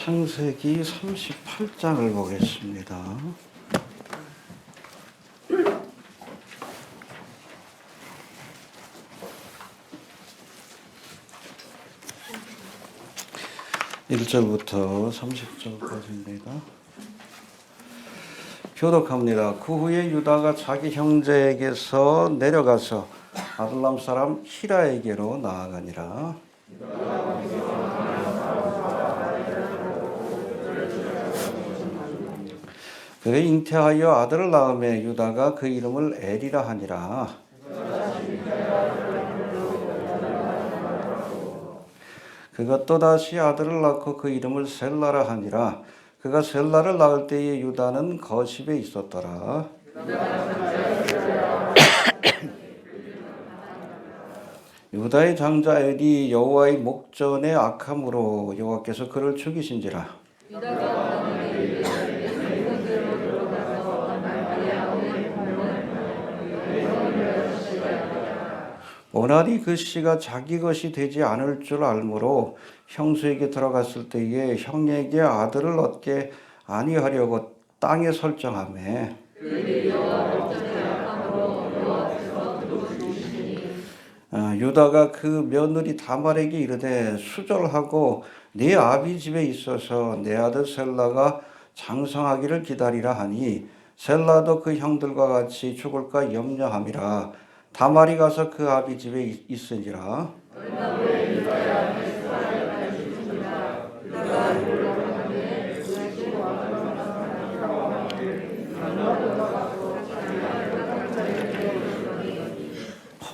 창세기 38장을 보겠습니다. (1절부터) (30절까지입니다) 교독합니다. 그 후에 유다가 자기 형제에게서 내려가서 아둘람 사람 히라에게로 나아가니라. 그가 잉태하여 아들을 낳음에 유다가 그 이름을 엘이라 하니라. 그가 또다시 아들을 낳고 그 이름을 셀라라 하니라. 그가 셀라를 낳을 때에 유다는 거십에 있었더라. 유다의 장자 엘이 여호와의 목전에 악함으로 여호와께서 그를 죽이신지라. 오나니 그 씨가 자기 것이 되지 않을 줄 알므로 형수에게 들어갔을 때에 형에게 아들을 얻게 아니하려고 땅에 설정하매 유다가 그 며느리 다말에게 이르되 수절하고 네 아비 집에 있어서 내 아들 셀라가 장성하기를 기다리라 하니 셀라도 그 형들과 같이 죽을까 염려함이라. 다말이 가서 그 아비 집에 있으니라.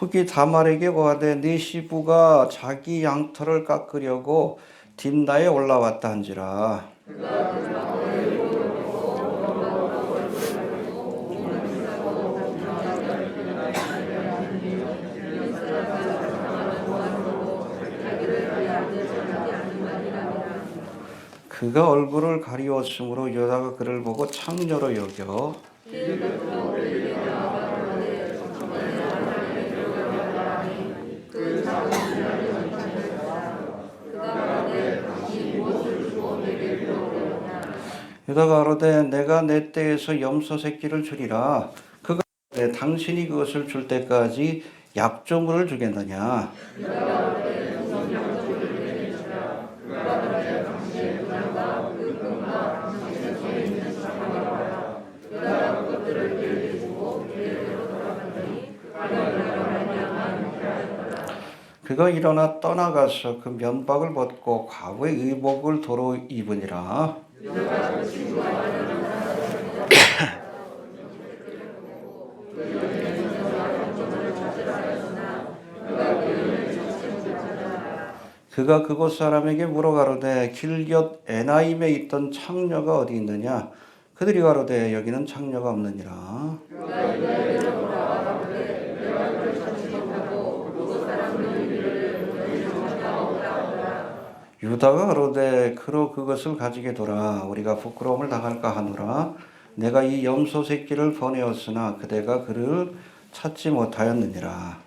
혹이 다말에게 고하되 네 시부가 자기 양털을 깎으려고 딥나에 올라왔다 한지라. 그가 얼굴을 가리웠으므로 유다가 그를 보고 창녀로 여겨 유다가 가로되 내가 내 떼에서 염소 새끼를 주리라. 그가 가로되 당신이 그것을 줄 때까지 약조물을 주겠느냐. 그가 일어나 떠나가서 그 면박을 벗고 과거의 의복을 도로 입으니라. 그가 그곳 사람에게 물어 가로되 길곁 에나임에 있던 창녀가 어디 있느냐. 그들이 가로되 여기는 창녀가 없느니라. 유다가 가로되 그로 그것을 가지게 둬라. 우리가 부끄러움을 당할까 하노라. 내가 이 염소 새끼를 보내었으나 그대가 그를 찾지 못하였느니라.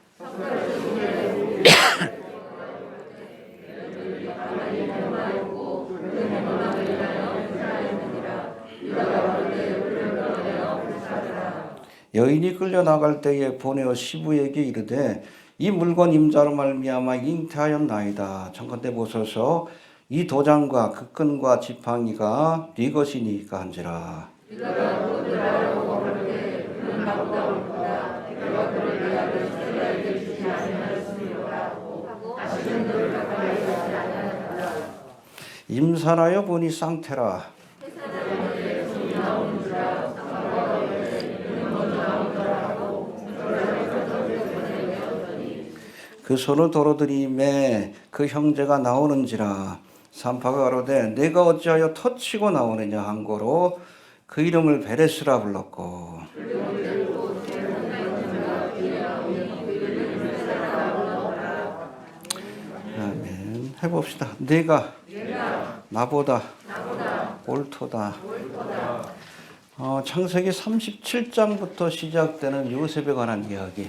여인이 끌려 나갈 때에 보내어 시부에게 이르되 이 물건 임자로 말미암아 잉태하였나이다. 청컨대 보소서 이 도장과 그 끈과 지팡이가 네 것이니까 한지라. 임산하여 보니 쌍태라. 그 손을 도로들이매 그 형제가 나오는지라. 산파가 가로되 내가 어찌하여 터치고 나오느냐 한 거로 그 이름을 베레스라 불렀고. 아멘. 해봅시다. 내가 나보다 옳도다. 창세기 37장부터 시작되는 요셉에 관한 이야기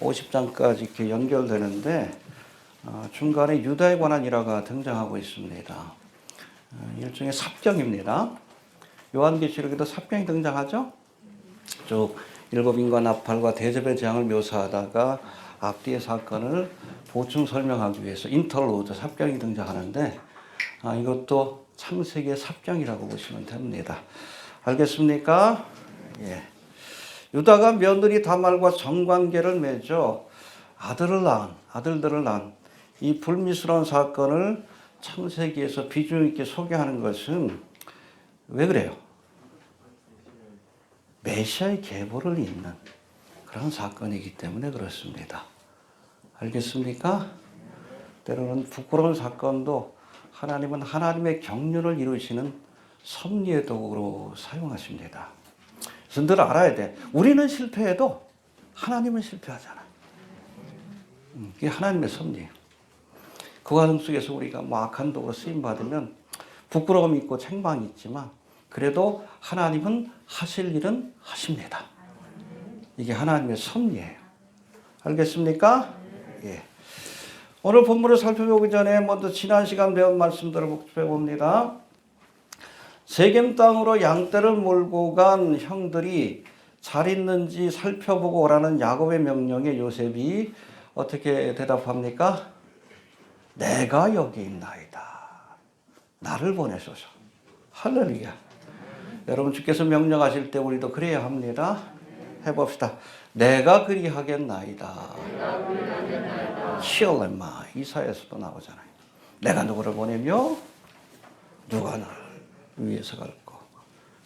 50장까지 이렇게 연결되는데 중간에 유다에 관한 일화가 등장하고 있습니다. 일종의 삽경입니다. 요한계시록에도 삽경이 등장하죠. 쭉 일곱인과 나팔과 대접의 재앙을 묘사하다가 앞뒤의 사건을 보충 설명하기 위해서 인터로드 삽경이 등장하는데 이것도 창세기의 삽경이라고 보시면 됩니다. 알겠습니까? 예. 유다가 며느리 다말과 성관계를 맺어 아들들을 낳은 이 불미스러운 사건을 창세기에서 비중 있게 소개하는 것은 왜 그래요? 메시아의 계보를 잇는 그런 사건이기 때문에 그렇습니다. 알겠습니까? 때로는 부끄러운 사건도 하나님은 하나님의 경륜을 이루시는 섭리의 도구로 사용하십니다. 그래서 늘 알아야 돼. 우리는 실패해도 하나님은 실패하잖아. 이게 하나님의 섭리예요. 그 과정 속에서 우리가 악한 도구로 쓰임받으면 부끄러움이 있고 책망이 있지만 그래도 하나님은 하실 일은 하십니다. 이게 하나님의 섭리예요. 알겠습니까? 예. 오늘 본문을 살펴보기 전에 먼저 지난 시간 배운 말씀들을 복습해 봅니다. 세겜 땅으로 양떼를 몰고 간 형들이 잘 있는지 살펴보고 오라는 야곱의 명령에 요셉이 어떻게 대답합니까? 내가 여기 있나이다. 나를 보내소서. 할렐루야. 여러분 주께서 명령하실 때 우리도 그래야 합니다. 해봅시다. 내가 그리하겠나이다. 시올레마 이사야에서도 나오잖아요. 내가 누구를 보내며 누가 나를 위해서 갈고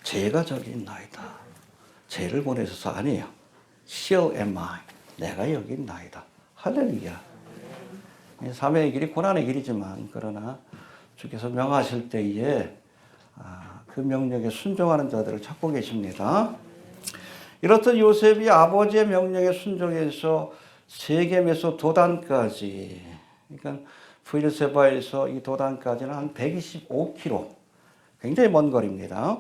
제가 저기 있나이다. 쟤를 보내셔서 아니에요. 시올레마 내가 여기 있나이다. 할렐루야. 삶의 길이 고난의 길이지만 그러나 주께서 명하실 때에 그 명령에 순종하는 자들을 찾고 계십니다. 이렇듯 요셉이 아버지의 명령에 순종해서 세겜에서 도단까지, 그러니까 브엘세바에서 이 도단까지는 한 125km, 굉장히 먼 거리입니다.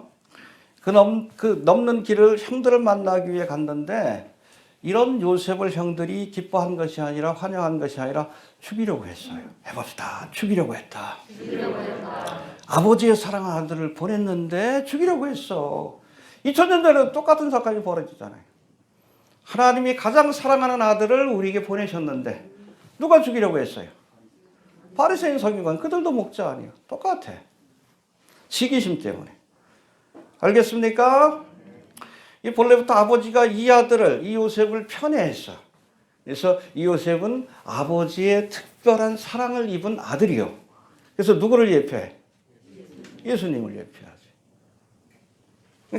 그 넘는 길을 형들을 만나기 위해 갔는데 이런 요셉을 형들이 기뻐한 것이 아니라 환영한 것이 아니라 죽이려고 했어요. 해봅시다. 죽이려고 했다. 아버지의 사랑하는 아들을 보냈는데 죽이려고 했어. 2000년 전에도 똑같은 사건이 벌어지잖아요. 하나님이 가장 사랑하는 아들을 우리에게 보내셨는데 누가 죽이려고 했어요? 바리새인 서기관, 그들도 목자 아니에요. 똑같아. 시기심 때문에. 알겠습니까? 이 본래부터 아버지가 이 아들을, 이 요셉을 편애했어. 그래서 이 요셉은 아버지의 특별한 사랑을 입은 아들이요. 그래서 누구를 예표해? 예수님을 예표하지.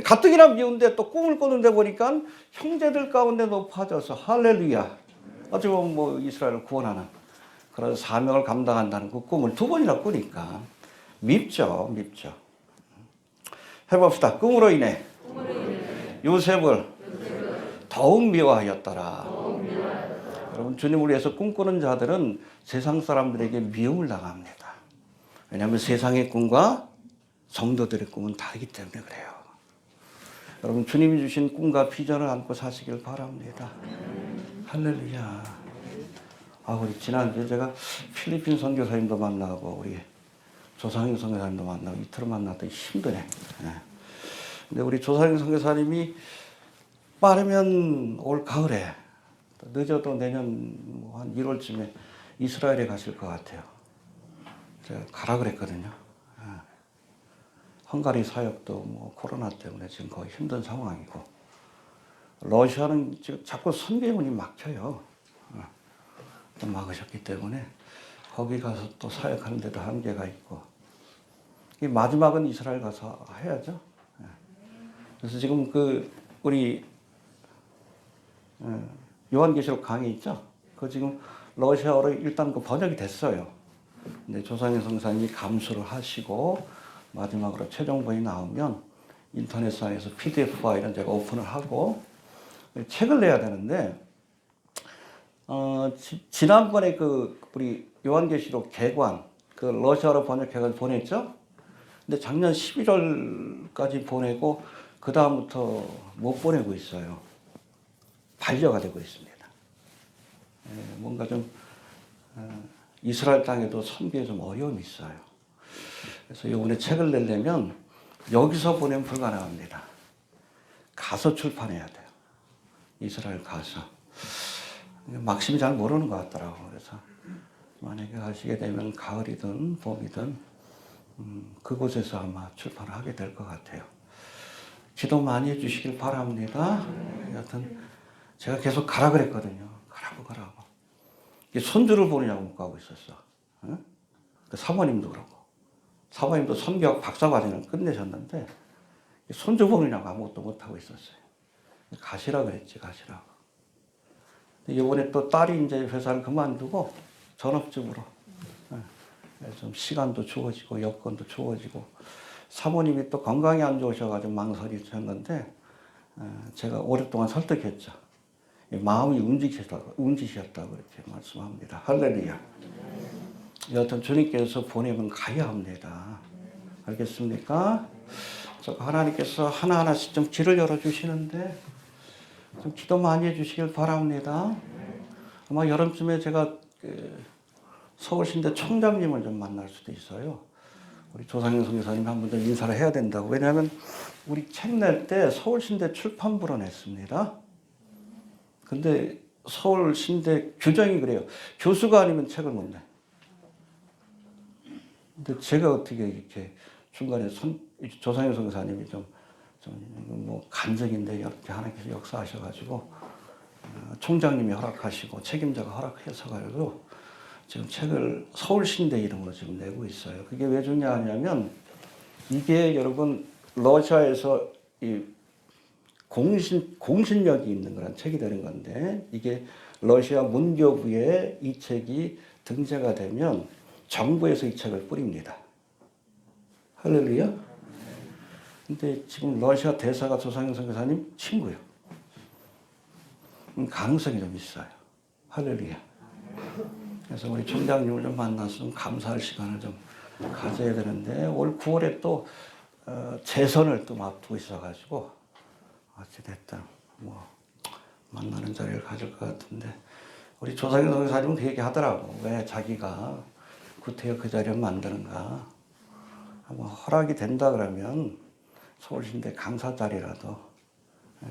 가뜩이나 미운데 또 꿈을 꾸는데 보니까 형제들 가운데 높아져서 할렐루야. 어찌 보면 뭐 이스라엘을 구원하는 그런 사명을 감당한다는 그 꿈을 두 번이나 꾸니까 밉죠. 해봅시다. 꿈으로 인해 요셉을 더욱 미워하였더라. 여러분 주님을 위해서 꿈꾸는 자들은 세상 사람들에게 미움을 당합니다. 왜냐하면 세상의 꿈과 성도들의 꿈은 다르기 때문에 그래요. 여러분 주님이 주신 꿈과 비전을 안고 사시길 바랍니다. 할렐루야. 우리 지난주에 제가 필리핀 선교사님도 만나고 우리 조상영 선교사님도 만나고 이틀을 만났더니 힘드네. 근데 우리 조상영 선교사님이 빠르면 올 가을에 늦어도 내년 한 1월쯤에 이스라엘에 가실 것 같아요. 제가 가라 그랬거든요. 헝가리 사역도 뭐 코로나 때문에 지금 거의 힘든 상황이고 러시아는 지금 자꾸 선교문이 막혀요. 또 막으셨기 때문에 거기 가서 또 사역하는 데도 한계가 있고 이 마지막은 이스라엘 가서 해야죠. 그래서 지금 우리 요한계시록 강의 있죠? 그 지금 러시아어로 일단 번역이 됐어요. 근데 조상현 성사님이 감수를 하시고 마지막으로 최종본이 나오면 인터넷상에서 PDF 파일은 제가 오픈을 하고 책을 내야 되는데 지난번에 우리 요한계시록 개관 러시아어로 번역해서 보냈죠? 근데 작년 11월까지 보내고 그 다음부터 못 보내고 있어요. 반려가 되고 있습니다. 뭔가 좀 이스라엘 땅에도 선교에 좀 어려움이 있어요. 그래서 이번에 책을 내려면 여기서 보내면 불가능합니다. 가서 출판해야 돼요. 이스라엘 가서. 막심이 잘 모르는 것 같더라고. 그래서 만약에 가시게 되면 가을이든 봄이든 그곳에서 아마 출판을 하게 될 것 같아요. 기도 많이 해주시길 바랍니다. 여하튼 제가 계속 가라 그랬거든요. 가라고. 손주를 보느냐고 못 가고 있었어. 응? 그 사모님도 그러고. 사모님도 선교학 박사과정을 끝내셨는데 손주 보느냐고 아무것도 못하고 있었어요. 가시라고 했지, 가시라고. 이번에 또 딸이 이제 회사를 그만두고 전업주부로 좀 시간도 주어지고 여건도 주어지고 사모님이 또 건강이 안 좋으셔가지고 망설이셨는데 제가 오랫동안 설득했죠. 마음이 움직이셨다고 이렇게 말씀합니다. 할렐루야. 여하튼 주님께서 보내면 가야 합니다. 알겠습니까? 하나님께서 하나하나씩 좀 길을 열어주시는데 좀 기도 많이 해주시길 바랍니다. 아마 여름쯤에 제가 서울신대 총장님을 좀 만날 수도 있어요. 우리 조상현 선교사님 한 번 더 인사를 해야 된다고. 왜냐하면 우리 책 낼 때 서울신대 출판부로 냈습니다. 근데 서울신대 규정이 그래요. 교수가 아니면 책을 못 내. 근데 제가 어떻게 이렇게 중간에 조상현 선교사님이 좀 뭐 간증인데 이렇게 하나님께서 역사하셔가지고 총장님이 허락하시고 책임자가 허락해서 가지고 지금 책을 서울신대 이름으로 지금 내고 있어요. 그게 왜 중요하냐면 이게 여러분 러시아에서 이 공신력이 있는 그런 책이 되는 건데 이게 러시아 문교부에 이 책이 등재가 되면 정부에서 이 책을 뿌립니다. 할렐루야. 근데 지금 러시아 대사가 조상현 선교사님 친구예요. 가능성이 좀 있어요. 할렐루야. 그래서 우리 총장님을 좀 만나서 좀 감사할 시간을 좀 가져야 되는데 올 9월에 또 재선을 또 앞두고 있어가지고 어찌됐든 뭐 만나는 자리를 가질 것 같은데 우리 조상현 선교사님은 그 얘기 하더라고. 왜 자기가 구태여 그 자리를 만드는가. 뭐 허락이 된다 그러면 서울신대 강사 자리라도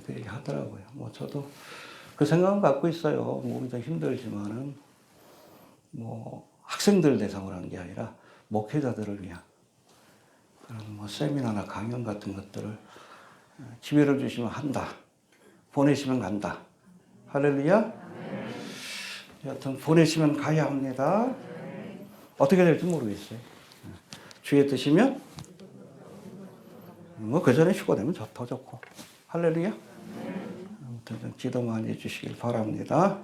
그 얘기 하더라고요. 뭐 저도 그 생각은 갖고 있어요. 몸이 좀 힘들지만은 뭐 학생들 대상으로 하는 게 아니라 목회자들을 위한 그런 뭐 세미나나 강연 같은 것들을 기회를 주시면 한다. 보내시면 간다. 할렐루야. 여하튼 보내시면 가야 합니다. 어떻게 될지 모르겠어요. 주에 드시면 뭐 그 전에 휴가 되면 더 좋고. 할렐루야. 아무튼 좀 기도 많이 해주시길 바랍니다.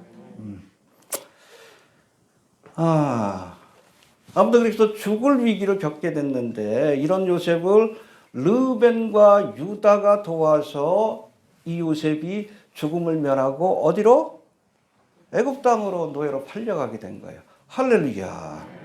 아무튼 그래서 죽을 위기를 겪게 됐는데 이런 요셉을 르벤과 유다가 도와서 이 요셉이 죽음을 면하고 어디로? 애굽 땅으로 노예로 팔려가게 된 거예요. 할렐루야.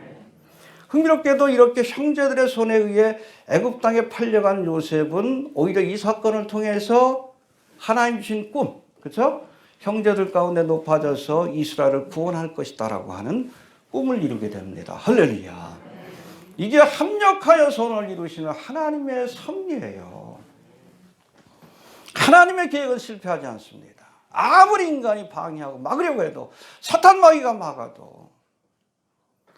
흥미롭게도 이렇게 형제들의 손에 의해 애굽 땅에 팔려간 요셉은 오히려 이 사건을 통해서 하나님 주신 꿈, 그렇죠? 형제들 가운데 높아져서 이스라엘을 구원할 것이다라고 하는 꿈을 이루게 됩니다. 할렐루야. 이게 합력하여 선을 이루시는 하나님의 섭리예요. 하나님의 계획은 실패하지 않습니다. 아무리 인간이 방해하고 막으려고 해도 사탄 마귀가 막아도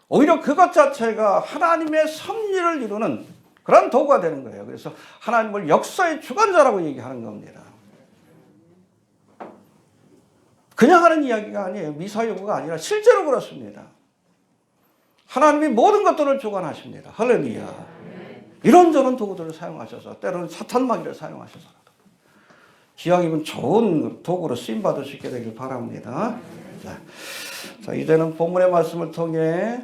오히려 그것 자체가 하나님의 섭리를 이루는 그런 도구가 되는 거예요. 그래서 하나님을 역사의 주관자라고 얘기하는 겁니다. 그냥 하는 이야기가 아니에요. 미사여구가 아니라 실제로 그렇습니다. 하나님이 모든 것들을 주관하십니다. 할렐루야. 이런저런 도구들을 사용하셔서 때로는 사탄 마귀를 사용하셔서 기왕이면 좋은 도구로 쓰임받을 수 있게 되길 바랍니다. 자, 이제는 본문의 말씀을 통해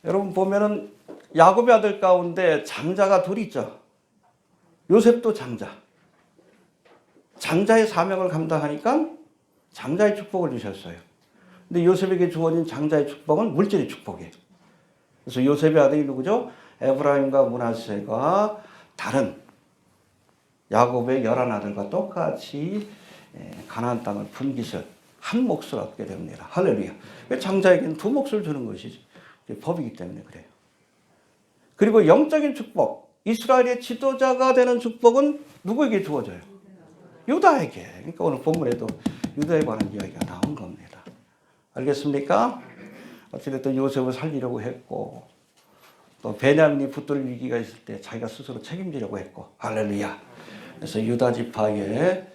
여러분 보면은 야곱의 아들 가운데 장자가 둘 있죠. 요셉도 장자. 장자의 사명을 감당하니까 장자의 축복을 주셨어요. 근데 요셉에게 주어진 장자의 축복은 물질의 축복이에요. 그래서 요셉의 아들이 누구죠? 에브라임과 므낫세가 다른 야곱의 11아들과 똑같이 가나안 땅을 분깃을 한 몫을 얻게 됩니다. 할렐루야. 장자에게는 두 몫을 주는 것이 법이기 때문에 그래요. 그리고 영적인 축복, 이스라엘의 지도자가 되는 축복은 누구에게 주어져요? 유다에게. 그러니까 오늘 본문에도 유다에 관한 이야기가 나온 겁니다. 알겠습니까? 어찌됐든 요셉을 살리려고 했고, 또 베냐민이 붙들 위기가 있을 때 자기가 스스로 책임지려고 했고, 할렐루야. 그래서 유다 지파에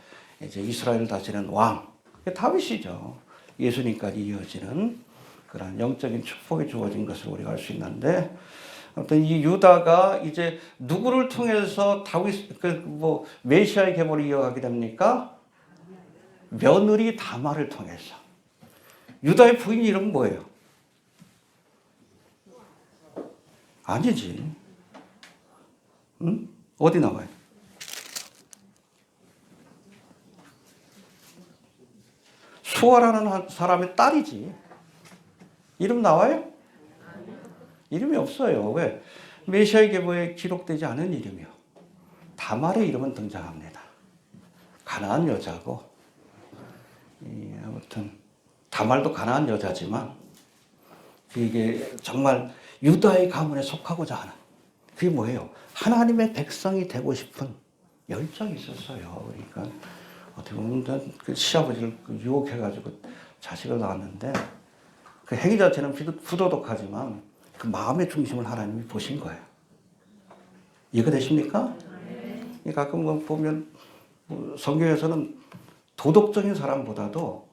이제 이스라엘 다스리는 왕, 다윗이죠. 예수님까지 이어지는 그런 영적인 축복이 주어진 것을 우리가 알 수 있는데, 아무튼 이 유다가 이제 누구를 통해서 메시아의 계보를 이어가게 됩니까? 며느리 다말을 통해서. 유다의 부인 이름 뭐예요? 아니지. 응? 어디 나와요? 수아라는 사람의 딸이지. 이름 나와요? 이름이 없어요. 왜? 메시아의 계보에 기록되지 않은 이름이요. 다말의 이름은 등장합니다. 가나안 여자고, 아무튼 다말도 가나안 여자지만 이게 정말 유다의 가문에 속하고자 하는, 그게 뭐예요? 하나님의 백성이 되고 싶은 열정이 있었어요. 그러니까 어떻게 보면 그 시아버지를 유혹해가지고 자식을 낳았는데, 그 행위 자체는 부도덕하지만 그 마음의 중심을 하나님이 보신 거예요. 이해가 되십니까? 가끔 보면 성경에서는 도덕적인 사람보다도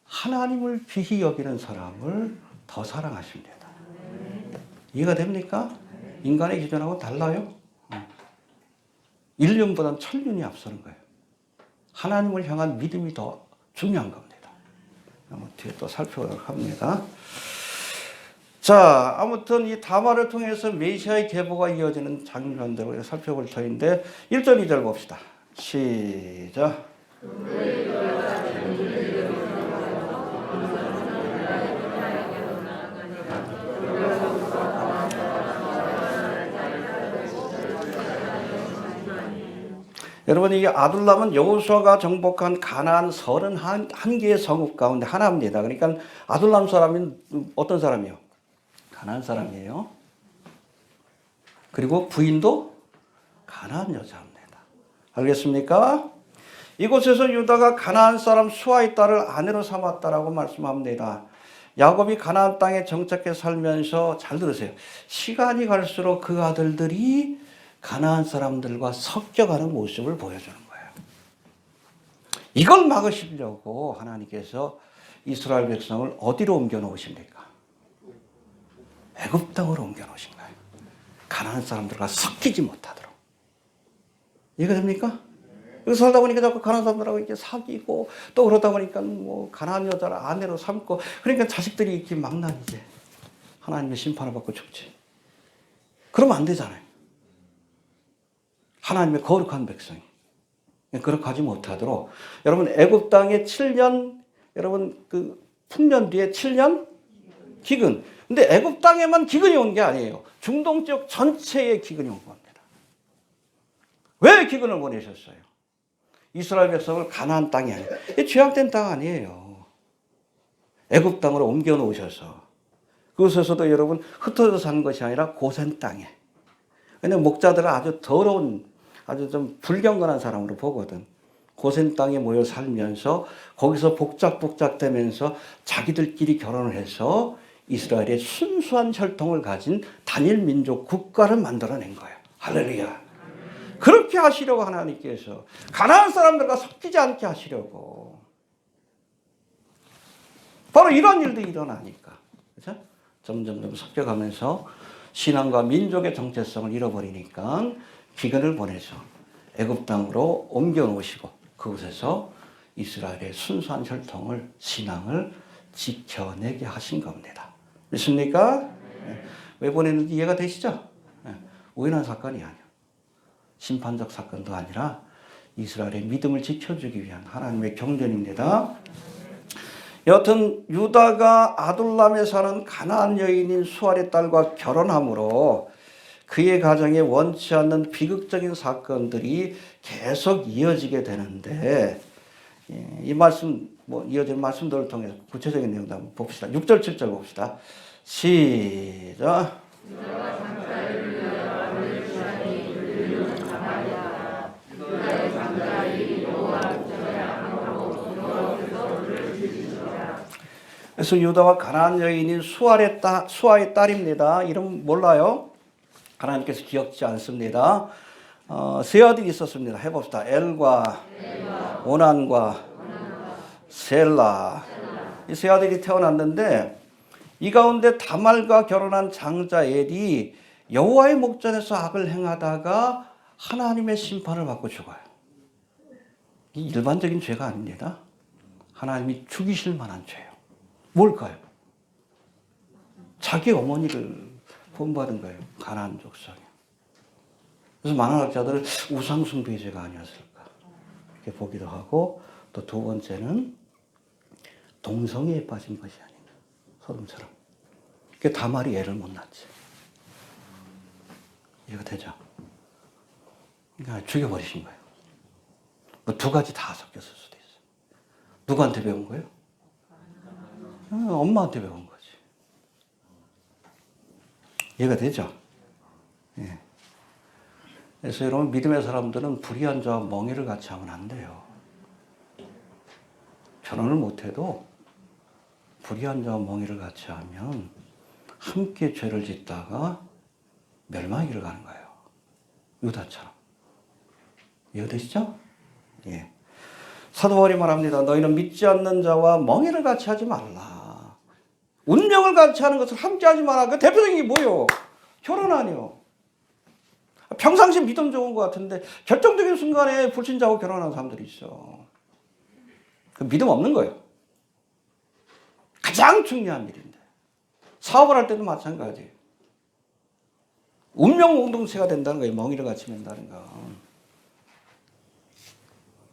하나님을 귀히 여기는 사람을 더 사랑하십니다. 이해가 됩니까? 인간의 기준하고 달라요. 인륜보다는 천륜이 앞서는 거예요. 하나님을 향한 믿음이 더 중요한 겁니다. 뒤에 또 살펴보도록 합니다. 자, 아무튼 이 다말을 통해서 메시아의 계보가 이어지는 장면들을 살펴볼 터인데 1절, 2절 봅시다. 시작. 여러분, 이 아둘람은 여호수아가 정복한 가나안 31개의 성읍 가운데 하나입니다. 그러니까 아둘람 사람은 어떤 사람이요? 가나안 사람이에요. 그리고 부인도 가나안 여자입니다. 알겠습니까? 이곳에서 유다가 가나안 사람 수아의 딸을 아내로 삼았다라고 말씀합니다. 야곱이 가나안 땅에 정착해 살면서, 잘 들으세요, 시간이 갈수록 그 아들들이 가나안 사람들과 섞여가는 모습을 보여주는 거예요. 이걸 막으시려고 하나님께서 이스라엘 백성을 어디로 옮겨 놓으십니까? 애굽 땅으로 옮겨 놓으신 거예요. 가나안 사람들과 섞이지 못하도록. 이해가 됩니까? 여기 살다 보니까 자꾸 가나안 사람들하고 이렇게 사귀고, 또 그러다 보니까 뭐 가나안 여자를 아내로 삼고, 그러니까 자식들이 이렇게 망나니지. 하나님의 심판을 받고 죽지. 그러면 안 되잖아요. 하나님의 거룩한 백성이 그렇게 하지 못하도록, 여러분 애굽 땅에 7년, 여러분 그 풍년 뒤에 7년 기근. 근데 애굽 땅에만 기근이 온 게 아니에요. 중동 지역 전체에 기근이 온 겁니다. 왜 기근을 보내셨어요? 이스라엘 백성을 가나안 땅이 아니에요. 죄악된 땅 아니에요. 애굽 땅으로 옮겨 놓으셔서, 그곳에서도 여러분 흩어져 사는 것이 아니라 고센 땅에. 왜냐면 목자들은 아주 더러운, 아주 좀 불경건한 사람으로 보거든. 고센 땅에 모여 살면서 거기서 복작복작되면서 자기들끼리 결혼을 해서 이스라엘의 순수한 혈통을 가진 단일 민족 국가를 만들어낸 거예요. 할렐루야. 그렇게 하시려고 하나님께서 가나안 사람들과 섞이지 않게 하시려고. 바로 이런 일들이 일어나니까. 그렇죠? 점점 섞여가면서 신앙과 민족의 정체성을 잃어버리니까 기근을 보내서 애굽 땅으로 옮겨 놓으시고, 그곳에서 이스라엘의 순수한 혈통을, 신앙을 지켜내게 하신 겁니다. 믿습니까? 네. 왜 보냈는지 이해가 되시죠? 네. 우연한 사건이 아니에요. 심판적 사건도 아니라 이스라엘의 믿음을 지켜주기 위한 하나님의 경전입니다. 여하튼 유다가 아둘람에 사는 가나안 여인인 수알의 딸과 결혼함으로 그의 가정에 원치 않는 비극적인 사건들이 계속 이어지게 되는데, 이 말씀, 이어지는 말씀들을 통해서 구체적인 내용도 한번 봅시다. 6절, 7절 봅시다. 시작. 그래서 유다와 가나안 여인인 수아의 딸입니다. 이름 몰라요? 하나님께서 기억지 않습니다. 세 아들이 있었습니다. 해봅시다. 엘과 오난과 셀라. 이 세 아들이 태어났는데 이 가운데 다말과 결혼한 장자 엘이 여호와의 목전에서 악을 행하다가 하나님의 심판을 받고 죽어요. 이 일반적인 죄가 아닙니다. 하나님이 죽이실 만한 죄예요. 뭘까요? 자기 어머니를 본받은 거예요. 가나안 족속이. 그래서 많은 학자들은 우상숭배의 죄가 아니었을까 이렇게 보기도 하고, 또 두 번째는 동성애에 빠진 것이 아닌가, 소돔처럼. 그 다말이 애를 못 낳지. 이해가 되죠? 그러니까 죽여버리신 거예요. 뭐 두 가지 다 섞였을 수도 있어요. 누구한테 배운 거예요? 엄마한테 배운 거지. 이해가 되죠? 예. 그래서 여러분, 믿음의 사람들은 불의한 자와 멍에를 같이 하면 안 돼요. 결혼을 못해도 불의한 자와 멍에를 같이 하면 함께 죄를 짓다가 멸망의 길을 가는 거예요. 유다처럼. 이해되시죠? 예. 사도 바울이 말합니다. 너희는 믿지 않는 자와 멍에를 같이 하지 말라. 운명을 같이 하는 것을 함께 하지 마라. 그 대표적인 게 뭐예요? 결혼 아니요. 평상시 믿음 좋은 것 같은데 결정적인 순간에 불신자하고 결혼하는 사람들이 있어. 그 믿음 없는 거예요. 가장 중요한 일인데. 사업을 할 때도 마찬가지예요. 운명 공동체가 된다는 거예요. 멍이를 같이 맨다는 거.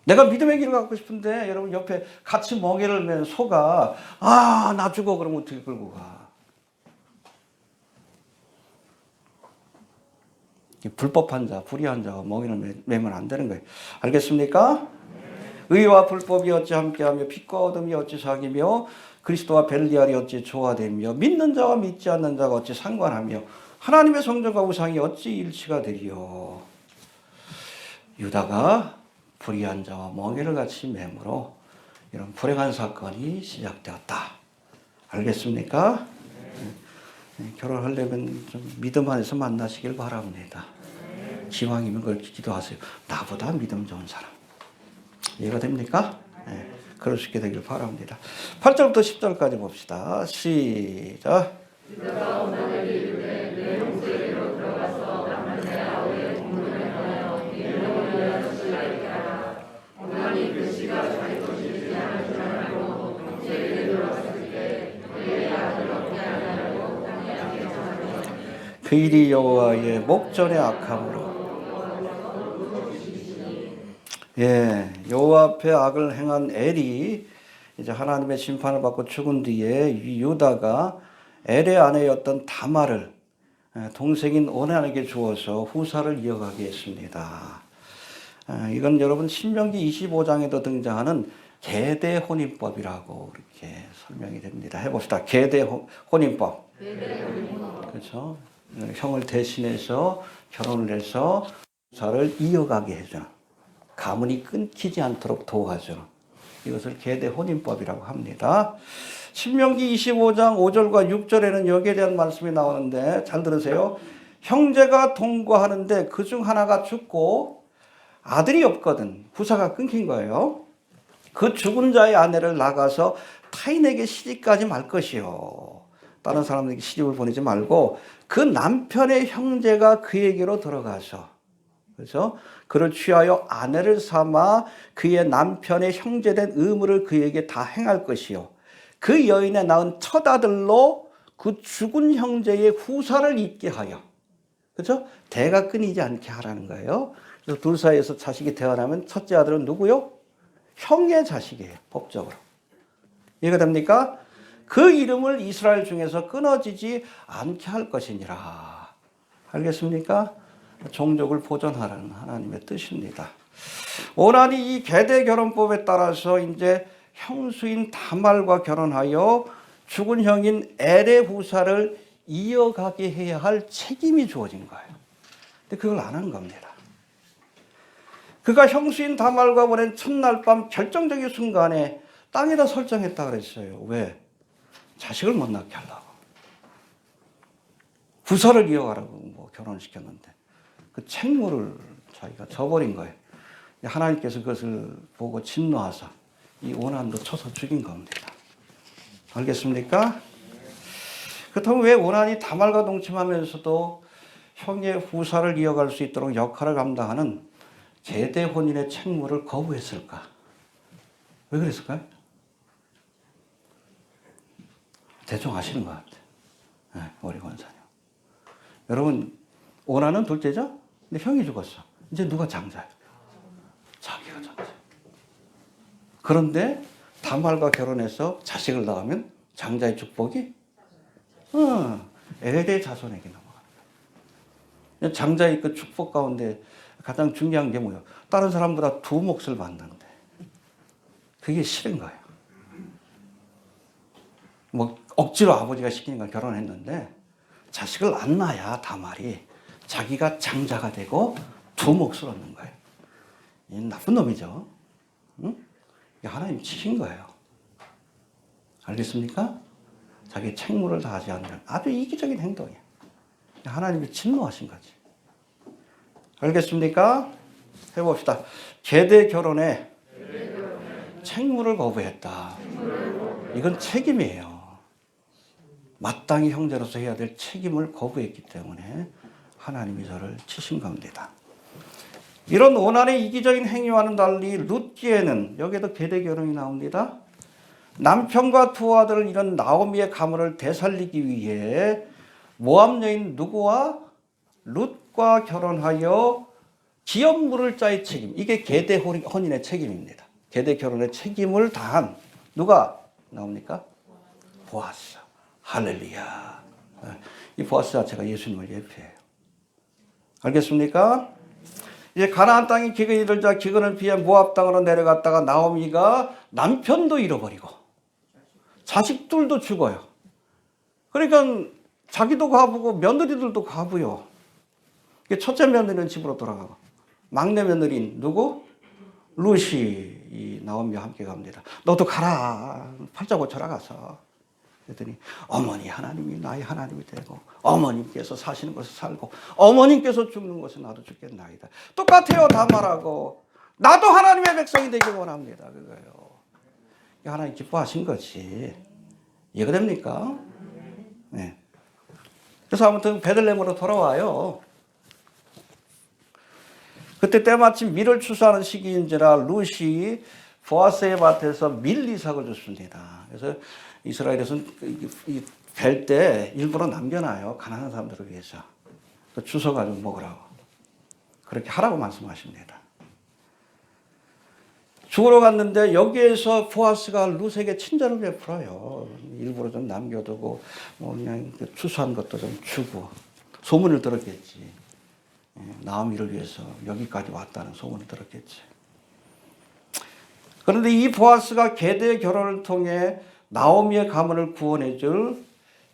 내가 믿음의 길을 갖고 싶은데 여러분 옆에 같이 멍에를 맨 소가 나 죽어 그러면 어떻게 끌고 가? 불법한 자, 불의한 자가 멍에를 매면 안 되는 거예요. 알겠습니까? 의와 불법이 어찌 함께하며 빛과 어둠이 어찌 사귀며 그리스도와 벨리알이 어찌 조화되며 믿는 자와 믿지 않는 자가 어찌 상관하며 하나님의 성전과 우상이 어찌 일치가 되리요. 유다가 불의한 자와 멍에를 같이 매므로 이런 불행한 사건이 시작되었다. 알겠습니까? 결혼하려면 좀 믿음 안에서 만나시길 바랍니다. 기왕이면 그걸 기도하세요. 나보다 믿음 좋은 사람. 이해가 됩니까? 네, 그럴 수 있게 되길 바랍니다. 8절부터 10절까지 봅시다. 시작. 그 일이 여호와의 목전에 악함으로 여호와 앞에 악을 행한 엘이 이제 하나님의 심판을 받고 죽은 뒤에 유다가 엘의 아내였던 다말을 동생인 오난에게 주어서 후사를 이어가게 했습니다. 이건 여러분 신명기 25장에도 등장하는 계대 혼인법이라고 이렇게 설명이 됩니다. 해봅시다. 계대 혼인법. 그렇죠? 형을 대신해서 결혼을 해서 후사를 이어가게 해줘. 가문이 끊기지 않도록 도와줘. 이것을 계대 혼인법이라고 합니다. 신명기 25장 5절과 6절에는 여기에 대한 말씀이 나오는데 잘 들으세요. 형제가 동거하는데 그중 하나가 죽고 아들이 없거든. 후사가 끊긴 거예요. 그 죽은 자의 아내를 나가서 타인에게 시집가지 말 것이요. 다른 사람에게 시집을 보내지 말고 그 남편의 형제가 그에게로 들어가서, 그렇죠? 그를 취하여 아내를 삼아 그의 남편의 형제된 의무를 그에게 다 행할 것이요. 그 여인의 낳은 첫 아들로 그 죽은 형제의 후사를 잇게 하여, 그렇죠? 대가 끊이지 않게 하라는 거예요. 그래서 둘 사이에서 자식이 태어나면 첫째 아들은 누구요? 형의 자식이에요, 법적으로. 이해가 됩니까? 그 이름을 이스라엘 중에서 끊어지지 않게 할 것이니라. 알겠습니까? 종족을 보존하라는 하나님의 뜻입니다. 오난이 이 계대 결혼법에 따라서 이제 형수인 다말과 결혼하여 죽은 형인 엘의 후사를 이어가게 해야 할 책임이 주어진 거예요. 근데 그걸 안 한 겁니다. 그가 형수인 다말과 보낸 첫날 밤 결정적인 순간에 땅에다 설정했다 그랬어요. 왜? 자식을 못 낳게 하려고. 후사를 이어가라고 뭐 결혼시켰는데 그 책무를 자기가 져버린 거예요. 하나님께서 그것을 보고 진노하사 이 오난도 쳐서 죽인 겁니다. 알겠습니까? 그렇다면 왜 오난이 다말과 동침하면서도 형의 후사를 이어갈 수 있도록 역할을 감당하는 계대 혼인의 책무를 거부했을까? 왜 그랬을까요? 대충 아시는 것 같아요. 네, 우리 권사님. 여러분, 오난은 둘째죠? 근데 형이 죽었어. 이제 누가 장자예요? 자기가 장자. 그런데 다말과 결혼해서 자식을 낳으면 장자의 축복이 엘의 자손에게 넘어가는 거예요. 장자의 그 축복 가운데 가장 중요한 게 뭐예요? 다른 사람보다 두 몫을 받는데 그게 싫은 거예요. 뭐 억지로 아버지가 시키니까 결혼했는데 자식을 안 낳아야 다말이 자기가 장자가 되고 두 몫을 얻는 거예요. 이 나쁜 놈이죠. 응? 하나님 치신 거예요. 알겠습니까? 자기 책무를 다하지 않는 아주 이기적인 행동이에요. 하나님이 진노하신 거지. 알겠습니까? 해봅시다. 계대 결혼에 책무를 거부했다. 이건 책임이에요. 마땅히 형제로서 해야 될 책임을 거부했기 때문에 하나님이 저를 치신 겁니다. 이런 오난의 이기적인 행위와는 달리 룻기에는 여기에도 계대 결혼이 나옵니다. 남편과 두 아들을 잃은 나오미의 가문을 되살리기 위해 모압 여인 누구와 룻과 결혼하여 기업 물을 자의 책임. 이게 계대 혼인의 책임입니다. 계대 결혼의 책임을 다한 누가 나옵니까? 보아스. 할렐루야. 이 보아스 자체가 예수님을 예표해요. 알겠습니까? 이제 가나안 땅이 기근이 들자 기근을 피해 모압 땅으로 내려갔다가 나오미가 남편도 잃어버리고 자식들도 죽어요. 그러니까 자기도 과부고 며느리들도 과부요. 첫째 며느리는 집으로 돌아가고 막내 며느리인 누구? 루시 이 나오미와 함께 갑니다. 너도 가라. 팔자 고쳐라 가서. 그랬더니 어머니 하나님이 나의 하나님이 되고 어머님께서 사시는 곳에 살고 어머님께서 죽는 곳에 나도 죽겠나이다. 똑같아요. 다 말하고 나도 하나님의 백성이 되길 원합니다. 그거예요. 하나님 기뻐하신 거지. 이해가 됩니까? 네. 그래서 아무튼 베들레헴으로 돌아와요. 그때 때마침 밀을 추수하는 시기인지라 룻이 보아스의 밭에서 밀 이삭을 줬습니다. 그래서 이스라엘에서는 벨 때 일부러 남겨놔요. 가난한 사람들을 위해서. 주워 가지고 먹으라고. 그렇게 하라고 말씀하십니다. 죽으러 갔는데 여기에서 보아스가 룻에게 친절을 베풀어요. 일부러 좀 남겨두고 뭐 그냥 추수한 것도 좀 주고 소문을 들었겠지. 나오미를 위해서 여기까지 왔다는 소문을 들었겠지. 그런데 이 보아스가 계대 결혼을 통해 나오미의 가문을 구원해줄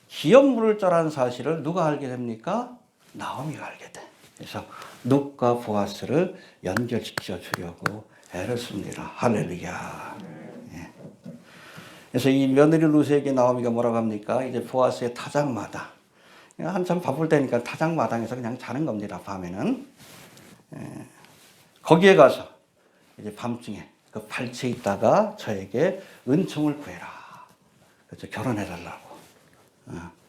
기업 물을 자라는 사실을 누가 알게 됩니까? 나오미가 알게 돼. 그래서 룻과 보아스를 연결시켜 주려고 애를 씁니다. 할렐루야. 예. 그래서 이 며느리 룻에게 나오미가 뭐라고 합니까? 이제 보아스의 타작마당. 한참 바쁠 때니까 타작마당에서 그냥 자는 겁니다. 밤에는. 예. 거기에 가서 이제 밤중에 그 발치에 있다가 저에게 은총을 구해라. 그래서 결혼해달라고.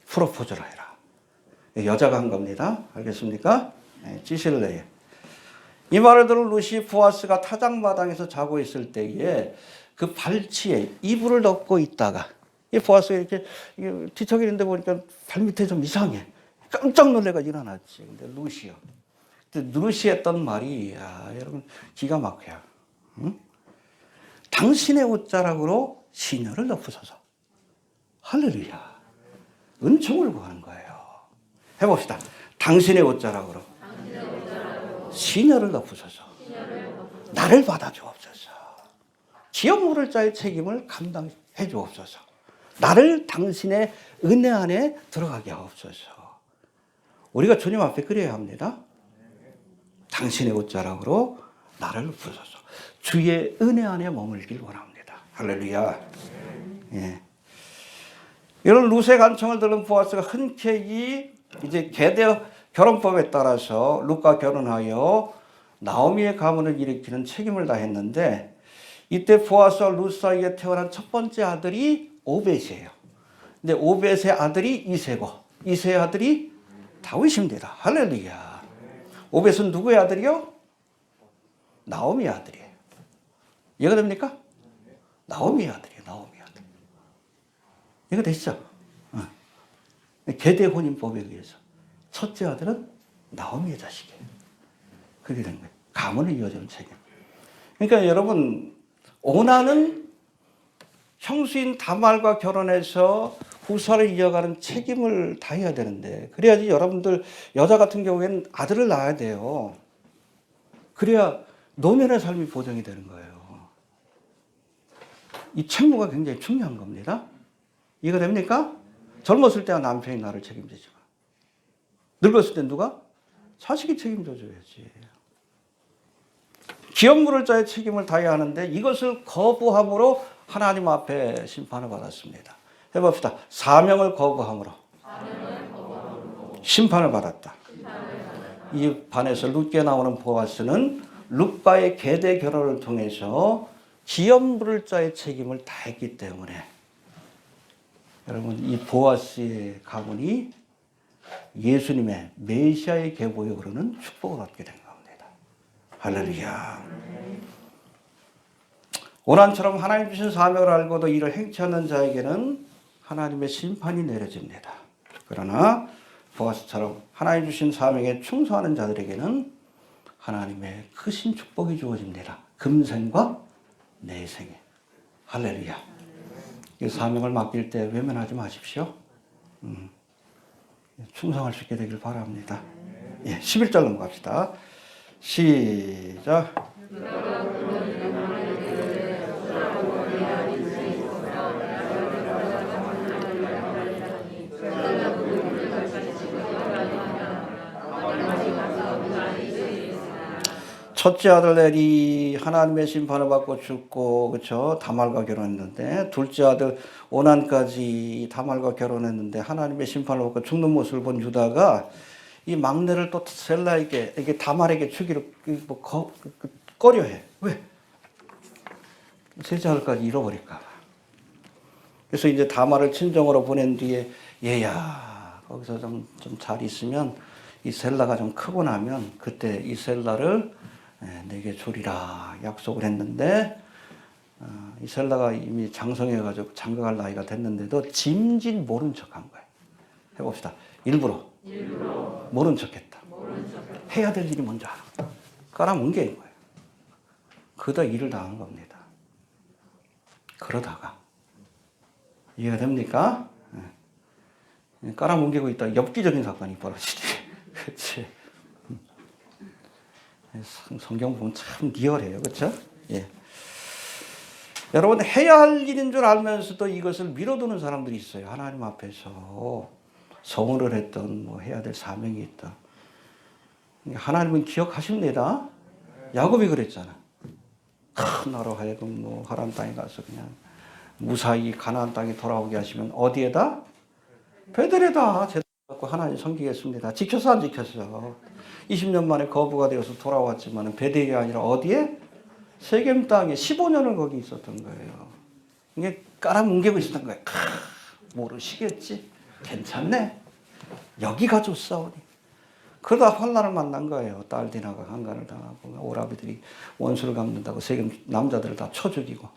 프로포즈를 해라. 여자가 한 겁니다. 알겠습니까? 예, 지실레에. 이 말을 들은 룻이 보아스가 타작마당에서 자고 있을 때에 그 발치에 이불을 덮고 있다가 이 보아스가 이렇게 뒤척이는데 보니까 발밑에 좀 이상해. 깜짝 놀래가 일어났지. 근데 룻이요. 룻이 했던 말이 여러분 기가 막혀요. 응? 당신의 옷자락으로 시녀를 덮으소서. 할렐루야. 은총을 구하는 거예요. 해봅시다. 당신의 옷자락으로 시녀를 덮으소서. 나를 받아주옵소서. 기업 물을 자의 책임을 감당해 주옵소서. 나를 당신의 은혜 안에 들어가게 하옵소서. 우리가 주님 앞에 그래야 합니다. 당신의 옷자락으로 나를 덮으소서. 주의 은혜 안에 머물길 원합니다. 할렐루야. 예. 이런 룻의 간청을 들은 보아스가 흔쾌히 이제 계대 결혼법에 따라서 룻과 결혼하여 나오미의 가문을 일으키는 책임을 다했는데, 이때 보아스와 룻 사이에 태어난 첫 번째 아들이 오벳이에요. 근데 오벳의 아들이 이새고, 이새의 아들이 다윗입니다. 할렐루야. 오벳은 누구의 아들이요? 나오미의 아들이에요. 이해가 됩니까? 나오미의 아들이에요. 나오미의 아들. 이해가 되시죠? 계대 혼인법에 의해서 첫째 아들은 나오미의 자식이에요. 그렇게 된 거예요. 가문을 이어주는 책임. 그러니까 여러분, 오나는 형수인 다말과 결혼해서 후사를 이어가는 책임을 다해야 되는데, 그래야지 여러분들 여자 같은 경우에는 아들을 낳아야 돼요. 그래야 노년의 삶이 보장이 되는 거예요. 이 책무가 굉장히 중요한 겁니다. 이해가 됩니까? 젊었을 때は남편이 나를 책임지지만 늙었을 때 누가? 자식이 책임져줘야지. 기업 물을 자의 책임을 다해야 하는데 이것을 거부함으로 하나님 앞에 심판을 받았습니다. 해봅시다. 사명을 거부함으로 심판을 받았다. 이 반에서 룻게 나오는 보아스는 룻과의 계대 결혼을 통해서 기업 물을 자의 책임을 다했기 때문에 여러분, 이 보아스의 가문이 예수님의 메시아의 계보에 오르는 축복을 얻게 된 겁니다. 할렐루야. 오난처럼 하나님 주신 사명을 알고도 이를 행치 않는 자에게는 하나님의 심판이 내려집니다. 그러나 보아스처럼 하나님 주신 사명에 충성하는 자들에게는 하나님의 크신 축복이 주어집니다. 금생과 내생에. 할렐루야. 이 사명을 맡길 때 외면하지 마십시오. 충성할 수 있게 되길 바랍니다. 예, 11절 넘어갑시다. 시작. 첫째 아들 넬이 하나님의 심판을 받고 죽고, 그렇죠? 다말과 결혼했는데, 둘째 아들 오난까지 다말과 결혼했는데 하나님의 심판을 받고 죽는 모습을 본 유다가 이 막내를 또 셀라에게, 이게 다말에게 주기를 꺼려해. 왜? 셋째 아들까지 잃어버릴까 봐. 그래서 이제 다말을 친정으로 보낸 뒤에, 얘야 거기서 좀 잘 있으면 이 셀라가 좀 크고 나면 그때 이 셀라를 내게 주리라 약속을 했는데, 이 셀라가 이미 장성해가지고 장가갈 나이가 됐는데도 짐짓 모른 척한 거예요. 해봅시다. 일부러 모른 척했다. 해야 될 일이 먼저 깔아뭉개인 거예요. 그러다 일을 당한 겁니다. 그러다가 이해가 됩니까? 깔아뭉개고 있다 엽기적인 사건이 벌어지지. 그렇지. 성경 보면 참 리얼해요. 그렇죠? 예. 여러분, 해야 할 일인 줄 알면서도 이것을 미뤄두는 사람들이 있어요. 하나님 앞에서 성원을 했던 뭐 해야 될 사명이 있다. 하나님은 기억하십니다. 야곱이 그랬잖아. 큰 나로 하여금 뭐 하란 땅에 가서 그냥 무사히 가나안 땅에 돌아오게 하시면 어디에다? 베들에다 제대로 하나님 섬기겠습니다. 지켰어 안 지켰어? 20년 만에 거부가 되어서 돌아왔지만 베델이 아니라 어디에? 세겜 땅에 15년을 거기 있었던 거예요. 이게 깔아뭉개고 있었던 거예요. 모르시겠지? 괜찮네. 여기 가지고 싸우니. 그러다 환난을 만난 거예요. 딸 디나가 강간을 당하고 오라비들이 원수를 갚는다고 세겜 남자들을 다 쳐 죽이고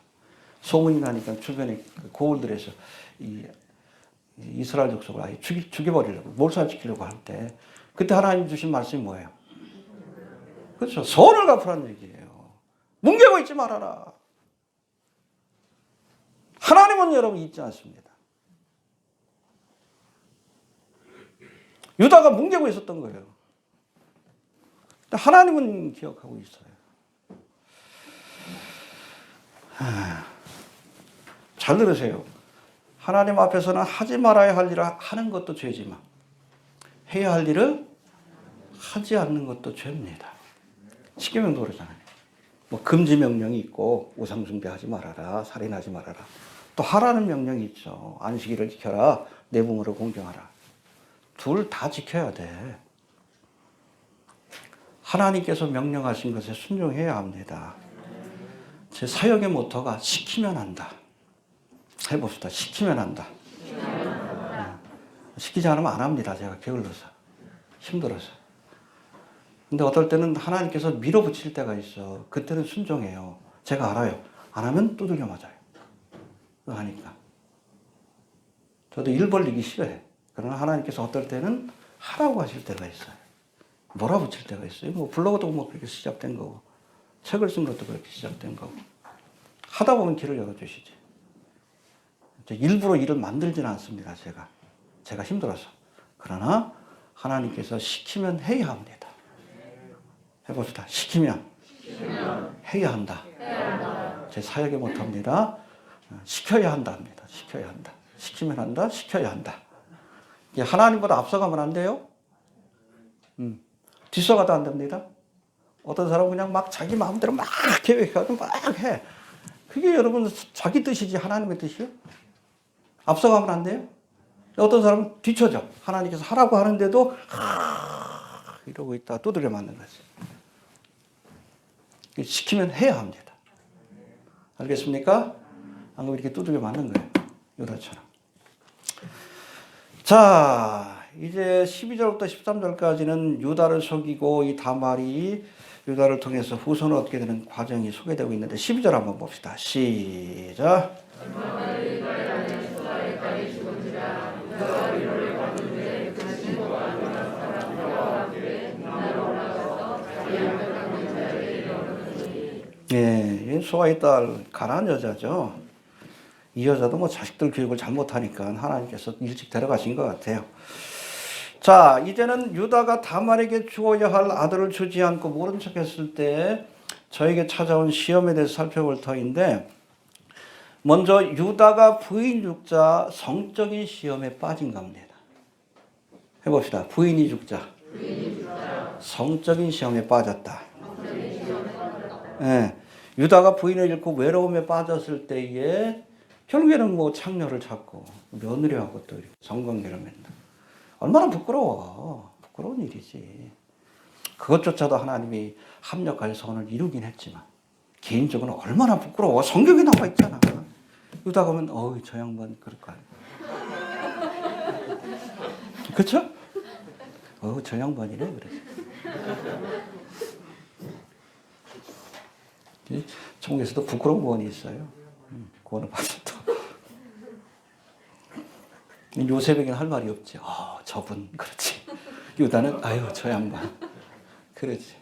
소문이 나니까 주변에 고을들에서 이스라엘 족속을 아예 죽여버리려고 몰살시키려고 할 때 그때 하나님 주신 말씀이 뭐예요? 그렇죠. 선을 갚으라는 얘기예요. 뭉개고 있지 말아라. 하나님은 여러분 잊지 않습니다. 유다가 뭉개고 있었던 거예요. 하나님은 기억하고 있어요. 잘 들으세요. 하나님 앞에서는 하지 말아야 할 일을 하는 것도 죄지만 해야 할 일을 하지 않는 것도 죄입니다. 십계명도 그러잖아요. 뭐 금지 명령이 있고 우상 숭배하지 말아라, 살인하지 말아라. 또 하라는 명령이 있죠. 안식일을 지켜라. 내 부모를 공경하라. 둘 다 지켜야 돼. 하나님께서 명령하신 것에 순종해야 합니다. 제 사역의 모토가 시키면 한다. 해봅시다. 시키면 한다. 시키지 않으면 안 합니다. 제가 게을러서. 힘들어서. 근데 어떨 때는 하나님께서 밀어붙일 때가 있어. 그때는 순종해요. 제가 알아요. 안 하면 두들겨 맞아요. 그거 하니까. 저도 일 벌리기 싫어해. 그러나 하나님께서 어떨 때는 하라고 하실 때가 있어요. 몰아붙일 때가 있어요. 뭐 블로그도 뭐 그렇게 시작된 거고, 책을 쓴 것도 그렇게 시작된 거고. 하다 보면 길을 열어주시지. 일부러 일을 만들지는 않습니다. 제가 힘들어서. 그러나 하나님께서 시키면 해야 합니다. 해봅시다. 시키면 해야 한다. 제 사역의 모토입니다. 시켜야 한다 합니다. 시켜야 한다. 시키면 한다. 시켜야 한다. 하나님보다 앞서가면 안 돼요. 뒷서가도 안 됩니다. 어떤 사람은 그냥 막 자기 마음대로 막 계획하고 막 해. 그게 여러분 자기 뜻이지 하나님의 뜻이요? 앞서가면 안 돼요. 어떤 사람은 뒤쳐져. 하나님께서 하라고 하는데도 이러고 있다가 두드려 맞는 거지. 시키면 해야 합니다. 알겠습니까? 안 그러면 이렇게 두들겨 맞는 거예요. 유다처럼. 자, 이제 12절부터 13절까지는 유다를 속이고 이 다말이 유다를 통해서 후손을 얻게 되는 과정이 소개되고 있는데 12절 한번 봅시다. 시작. 예, 소아의 딸 가난한 여자죠. 이 여자도 뭐 자식들 교육을 잘못하니까 하나님께서 일찍 데려가신 것 같아요. 자, 이제는 유다가 다말에게 주어야 할 아들을 주지 않고 모른 척 했을 때 저에게 찾아온 시험에 대해서 살펴볼 터인데, 먼저 유다가 부인 죽자 성적인 시험에 빠진 겁니다. 해봅시다. 부인이 죽자. 성적인 시험에 빠졌다. 예, 유다가 부인을 잃고 외로움에 빠졌을 때에 결국에는 뭐 창녀를 찾고 며느리하고 또 이렇게 성관계를 맺는다. 얼마나 부끄러워. 부끄러운 일이지. 그것조차도 하나님이 합력하여 선을 이루긴 했지만 개인적으로 얼마나 부끄러워. 성경에 나와 있잖아. 유다가 보면 어우 저 양반 그럴 거야. 그렇죠? 어우 저 양반이네 그래. 천국에서도 부끄러운 구원이 있어요. 구원을 받았다. 요셉에게는 할 말이 없지. 저분 그렇지. 유다는 아유 저 양반 그렇지.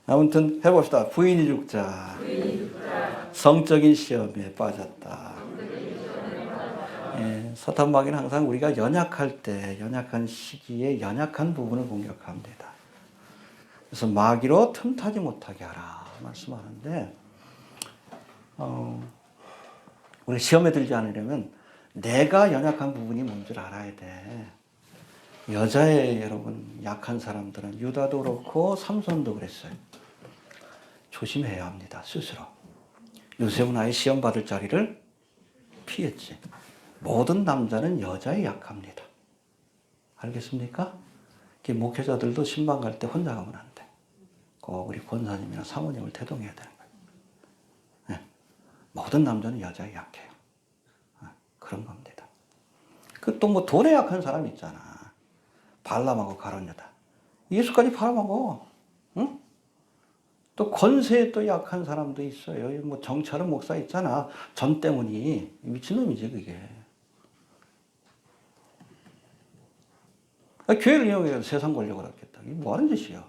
아무튼 해봅시다. 부인이 죽자. 성적인 시험에 빠졌다. 예, 사탄 마귀는 항상 우리가 연약할 때, 연약한 시기에 연약한 부분을 공격합니다. 그래서 마귀로 틈타지 못하게 하라 말씀하는데, 우리 시험에 들지 않으려면 내가 연약한 부분이 뭔지를 알아야 돼. 여자의 여러분 약한 사람들은 유다도 그렇고 삼손도 그랬어요. 조심해야 합니다. 스스로. 요셉은 아예 시험 받을 자리를 피했지. 모든 남자는 여자에 약합니다. 알겠습니까? 목회자들도 신방 갈 때 혼자 가면 안 돼. 꼭 우리 권사님이나 사모님을 대동해야 되는 거예요. 네. 모든 남자는 여자에 약해요. 그런 겁니다. 또 뭐 돈에 약한 사람 있잖아. 발람하고 가룟 유다. 예수까지 팔아먹어. 응? 또 권세에 또 약한 사람도 있어요. 뭐 정철은 목사 있잖아. 전 때문이 미친놈이지 그게. 교회를 이용해서 세상 권력을 얻겠다. 이게 뭐 하는 짓이야.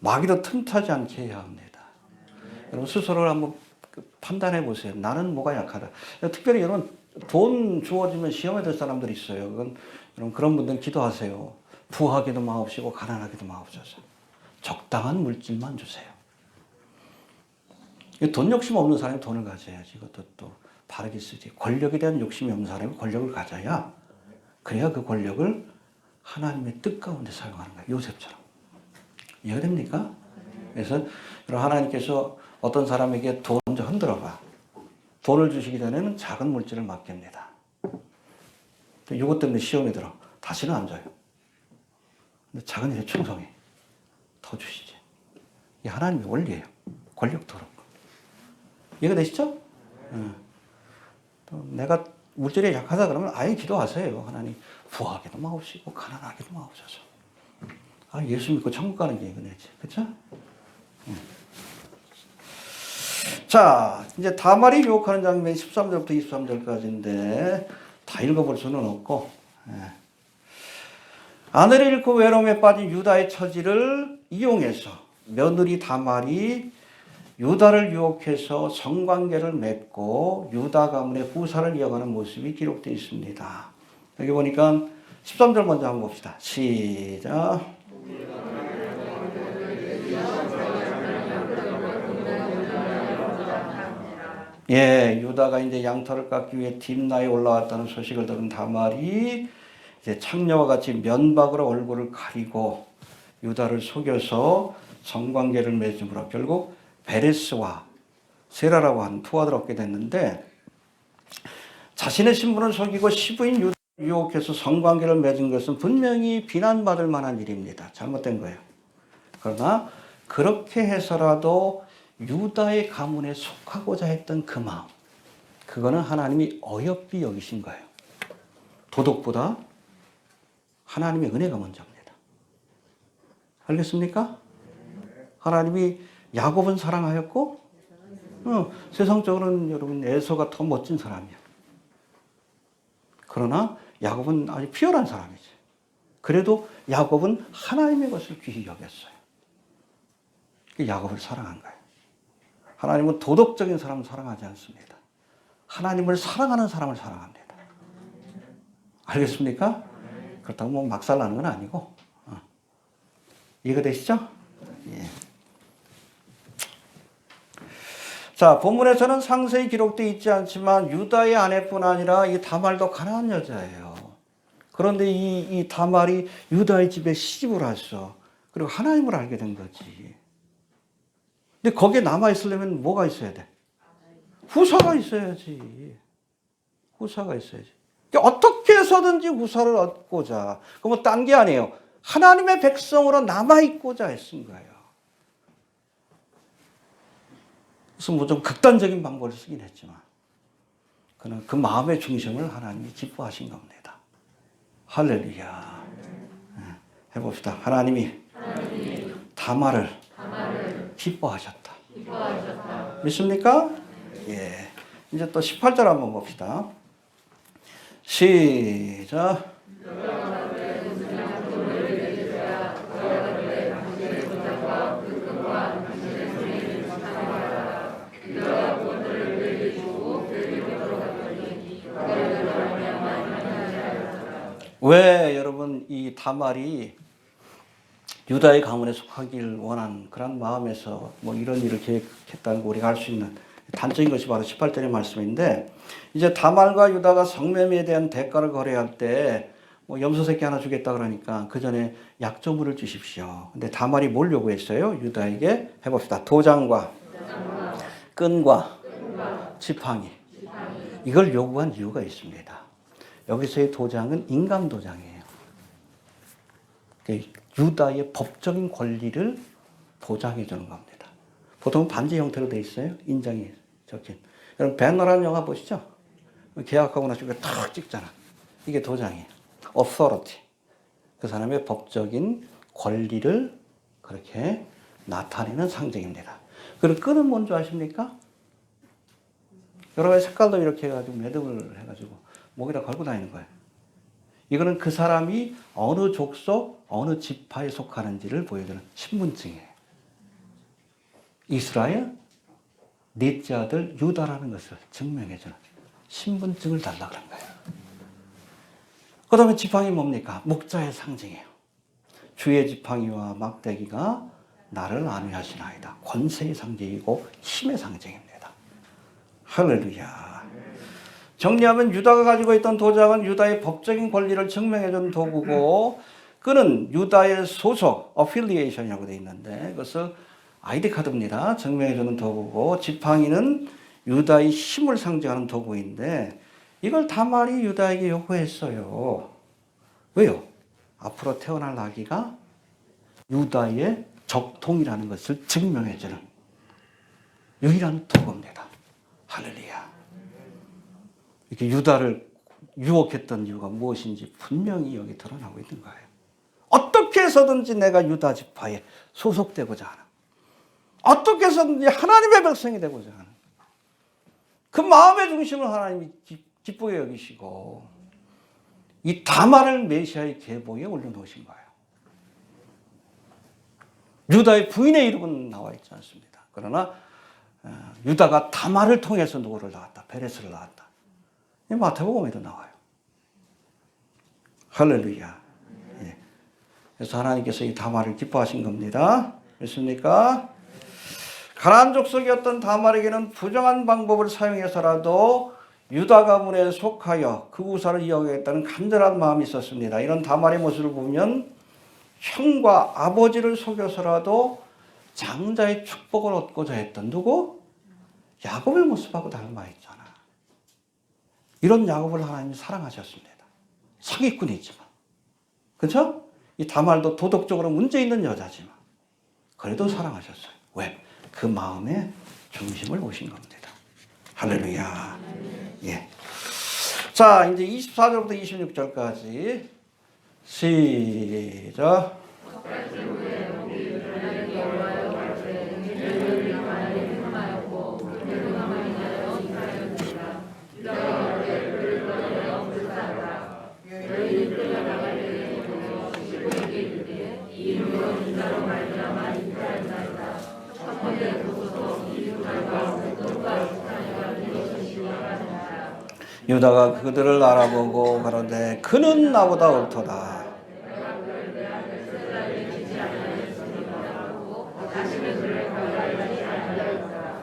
마귀도 틈타지 않게 해야 합니다. 여러분 스스로를 한번 판단해 보세요. 나는 뭐가 약하다. 특별히 여러분 돈 주어지면 시험에 들 사람들이 있어요. 여러분 그런 분들은 기도하세요. 부하기도 마옵시고 가난하기도 마옵소서. 적당한 물질만 주세요. 돈 욕심 없는 사람이 돈을 가져야지. 이것도 또 바르게 쓰지. 권력에 대한 욕심이 없는 사람이 권력을 가져야, 그래야 그 권력을 하나님의 뜻 가운데 사용하는 거예요. 요셉처럼. 이해가 됩니까? 그래서 하나님께서 어떤 사람에게 돈 먼저 흔들어 봐. 돈을 주시기 전에는 작은 물질을 맡깁니다. 이것 때문에 시험이 들어. 다시는 안 줘요. 근데 작은 일에 충성해. 더 주시지. 이게 하나님의 원리예요. 권력 더럽고. 이해되시죠? 또 내가 물질에 약하다 그러면 아예 기도하세요. 하나님 부하게도 마옵시고 가난하게도 마옵소서. 예수 믿고 천국 가는 게 은혜지. 그렇죠? 자, 이제 다말이 유혹하는 장면이 13절부터 23절까지인데 다 읽어볼 수는 없고, 아내를 잃고 외로움에 빠진 유다의 처지를 이용해서 며느리 다말이 유다를 유혹해서 성관계를 맺고 유다 가문의 후사를 이어가는 모습이 기록되어 있습니다. 여기 보니까 13절 먼저 한번 봅시다. 시작. 유다가 이제 양털을 깎기 위해 딥나에 올라왔다는 소식을 들은 다말이 이제 창녀와 같이 면박으로 얼굴을 가리고 유다를 속여서 성관계를 맺음으로 결국 베레스와 세라라고 하는 두 아들을 얻게 됐는데, 자신의 신분을 속이고 시부인 유다를 유혹해서 성관계를 맺은 것은 분명히 비난받을 만한 일입니다. 잘못된 거예요. 그러나 그렇게 해서라도 유다의 가문에 속하고자 했던 그 마음, 그거는 하나님이 어여삐 여기신 거예요. 도덕보다 하나님의 은혜가 먼저입니다. 알겠습니까? 하나님이 야곱은 사랑하였고, 세상적으로는 여러분 에서가 더 멋진 사람이에요. 그러나 야곱은 아주 피어난 사람이지. 그래도 야곱은 하나님의 것을 귀히 여겼어요. 야곱을 사랑한 거예요. 하나님은 도덕적인 사람을 사랑하지 않습니다. 하나님을 사랑하는 사람을 사랑합니다. 알겠습니까? 그렇다고 뭐 막살나는 건 아니고. 이해가 되시죠? 예. 자, 본문에서는 상세히 기록되어 있지 않지만 유다의 아내뿐 아니라 이 다말도 가난한 여자예요. 그런데 이 다말이 유다의 집에 시집을 왔어. 그리고 하나님을 알게 된 거지. 근데 거기에 남아있으려면 뭐가 있어야 돼? 후사가 있어야지. 후사가 있어야지. 어떻게 해서든지 후사를 얻고자. 그건 딴 게 아니에요. 하나님의 백성으로 남아있고자 했은 거예요. 그래서 뭐 좀 극단적인 방법을 쓰긴 했지만, 그는 그 마음의 중심을 하나님이 기뻐하신 겁니다. 할렐루야. 해봅시다. 하나님이 다말을 기뻐하셨다. 믿습니까? 예. 이제 또 18절 한번 봅시다. 시작. 왜 여러분 이 다말이 유다의 가문에 속하기를 원한 그런 마음에서 뭐 이런 일을 계획했다는 거 우리가 알 수 있는 단적인 것이 바로 18절의 말씀인데, 이제 다말과 유다가 성매매에 대한 대가를 거래할 때 뭐 염소 새끼 하나 주겠다 그러니까 그 전에 약조물을 주십시오. 근데 다말이 뭘 요구했어요? 유다에게 해봅시다. 도장과 끈과 지팡이. 이걸 요구한 이유가 있습니다. 여기서의 도장은 인감 도장이에요. 유다의 법적인 권리를 보장해 주는 겁니다. 보통 반지 형태로 되어 있어요. 인장이 적힌. 여러분 배너라는 영화 보시죠? 계약하고 나서 이거 탁 찍잖아. 이게 도장이에요. authority. 그 사람의 법적인 권리를 그렇게 나타내는 상징입니다. 그리고 끈은 뭔지 아십니까? 여러 가지 색깔도 이렇게 해가지고 매듭을 해가지고 목에다 걸고 다니는 거예요. 이거는 그 사람이 어느 족속, 어느 지파에 속하는지를 보여주는 신분증이에요. 이스라엘, 넷째 아들 유다라는 것을 증명해주는 신분증을 달라 그런 거예요. 그 다음에 지팡이 뭡니까? 목자의 상징이에요. 주의 지팡이와 막대기가 나를 안위하시나이다. 권세의 상징이고 힘의 상징입니다. 할렐루야. 정리하면 유다가 가지고 있던 도장은 유다의 법적인 권리를 증명해준 도구고, 그는 유다의 소속, affiliation이라고 되어 있는데 그것을 아이디 카드입니다. 증명해주는 도구고, 지팡이는 유다의 힘을 상징하는 도구인데 이걸 다말이 유다에게 요구했어요. 왜요? 앞으로 태어날 아기가 유다의 적통이라는 것을 증명해주는 유일한 도구입니다. 할렐루야. 이렇게 유다를 유혹했던 이유가 무엇인지 분명히 여기 드러나고 있는 거예요. 어떻게 해서든지 내가 유다 지파에 소속되고자 하는, 어떻게 해서든지 하나님의 백성이 되고자 하는 그 마음의 중심을 하나님이 기쁘게 여기시고 이 다말을 메시아의 계보에 올려놓으신 거예요. 유다의 부인의 이름은 나와 있지 않습니다. 그러나 유다가 다말을 통해서 누구를 낳았다? 베레스를 낳았다. 마태복음에도 나와요. 할렐루야. 예. 그래서 하나님께서 이 다말을 기뻐하신 겁니다. 그렇습니까? 가나안 족속이었던 다말에게는 부정한 방법을 사용해서라도 유다 가문에 속하여 그 우사를 이어가겠다는 간절한 마음이 있었습니다. 이런 다말의 모습을 보면 형과 아버지를 속여서라도 장자의 축복을 얻고자 했던 누구? 야곱의 모습하고 닮아 있잖아. 이런 야곱을 하나님이 사랑하셨습니다. 사기꾼이지만. 그렇죠? 이 다말도 도덕적으로 문제 있는 여자지만 그래도 사랑하셨어요. 왜? 그 마음의 중심을 보신 겁니다. 할렐루야. 예. 자, 이제 24절부터 26절까지 시작. 유다가 그들을 알아보고 가로되 그는 나보다 옳도다.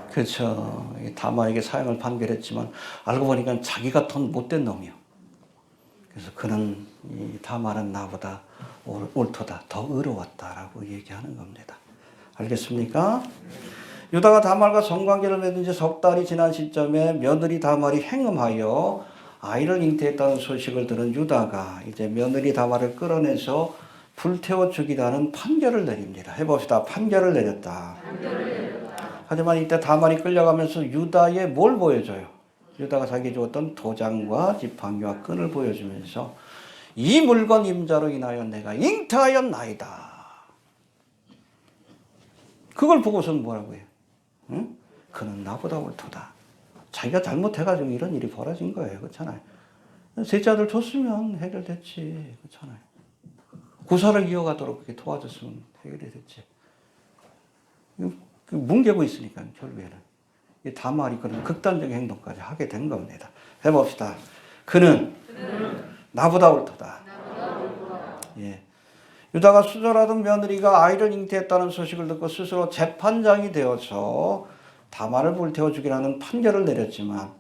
그렇죠. 다말에게 사형을 판결했지만 알고 보니까 자기가 더 못된 놈이요. 그래서 그는 이 다말은 나보다 옳도다, 더 의로웠다라고 얘기하는 겁니다. 알겠습니까? 유다가 다말과 성관계를 맺은 지 석 달이 지난 시점에 며느리 다말이 행음하여 아이를 잉태했다는 소식을 들은 유다가 이제 며느리 다말을 끌어내서 불태워 죽이라는 판결을 내립니다. 해봅시다. 판결을 내렸다. 하지만 이때 다말이 끌려가면서 유다에 뭘 보여줘요? 유다가 자기 주었던 도장과 지팡이와 끈을 보여주면서 이 물건 임자로 인하여 내가 잉태하였나이다. 그걸 보고서는 뭐라고 해요? 응? 그는 나보다 옳도다. 자기가 잘못해가지고 이런 일이 벌어진 거예요. 그렇잖아요. 셋째 아들 줬으면 해결됐지. 그렇잖아요. 구사를 이어가도록 그렇게 도와줬으면 해결이 됐지. 뭉개고 있으니까 결국에는 이 다말이 그런 극단적인 행동까지 하게 된 겁니다. 해봅시다. 그는 나보다 옳도다. 예. 유다가 수절하던 며느리가 아이를 잉태했다는 소식을 듣고 스스로 재판장이 되어서 다말을 불태워 죽이라는 판결을 내렸지만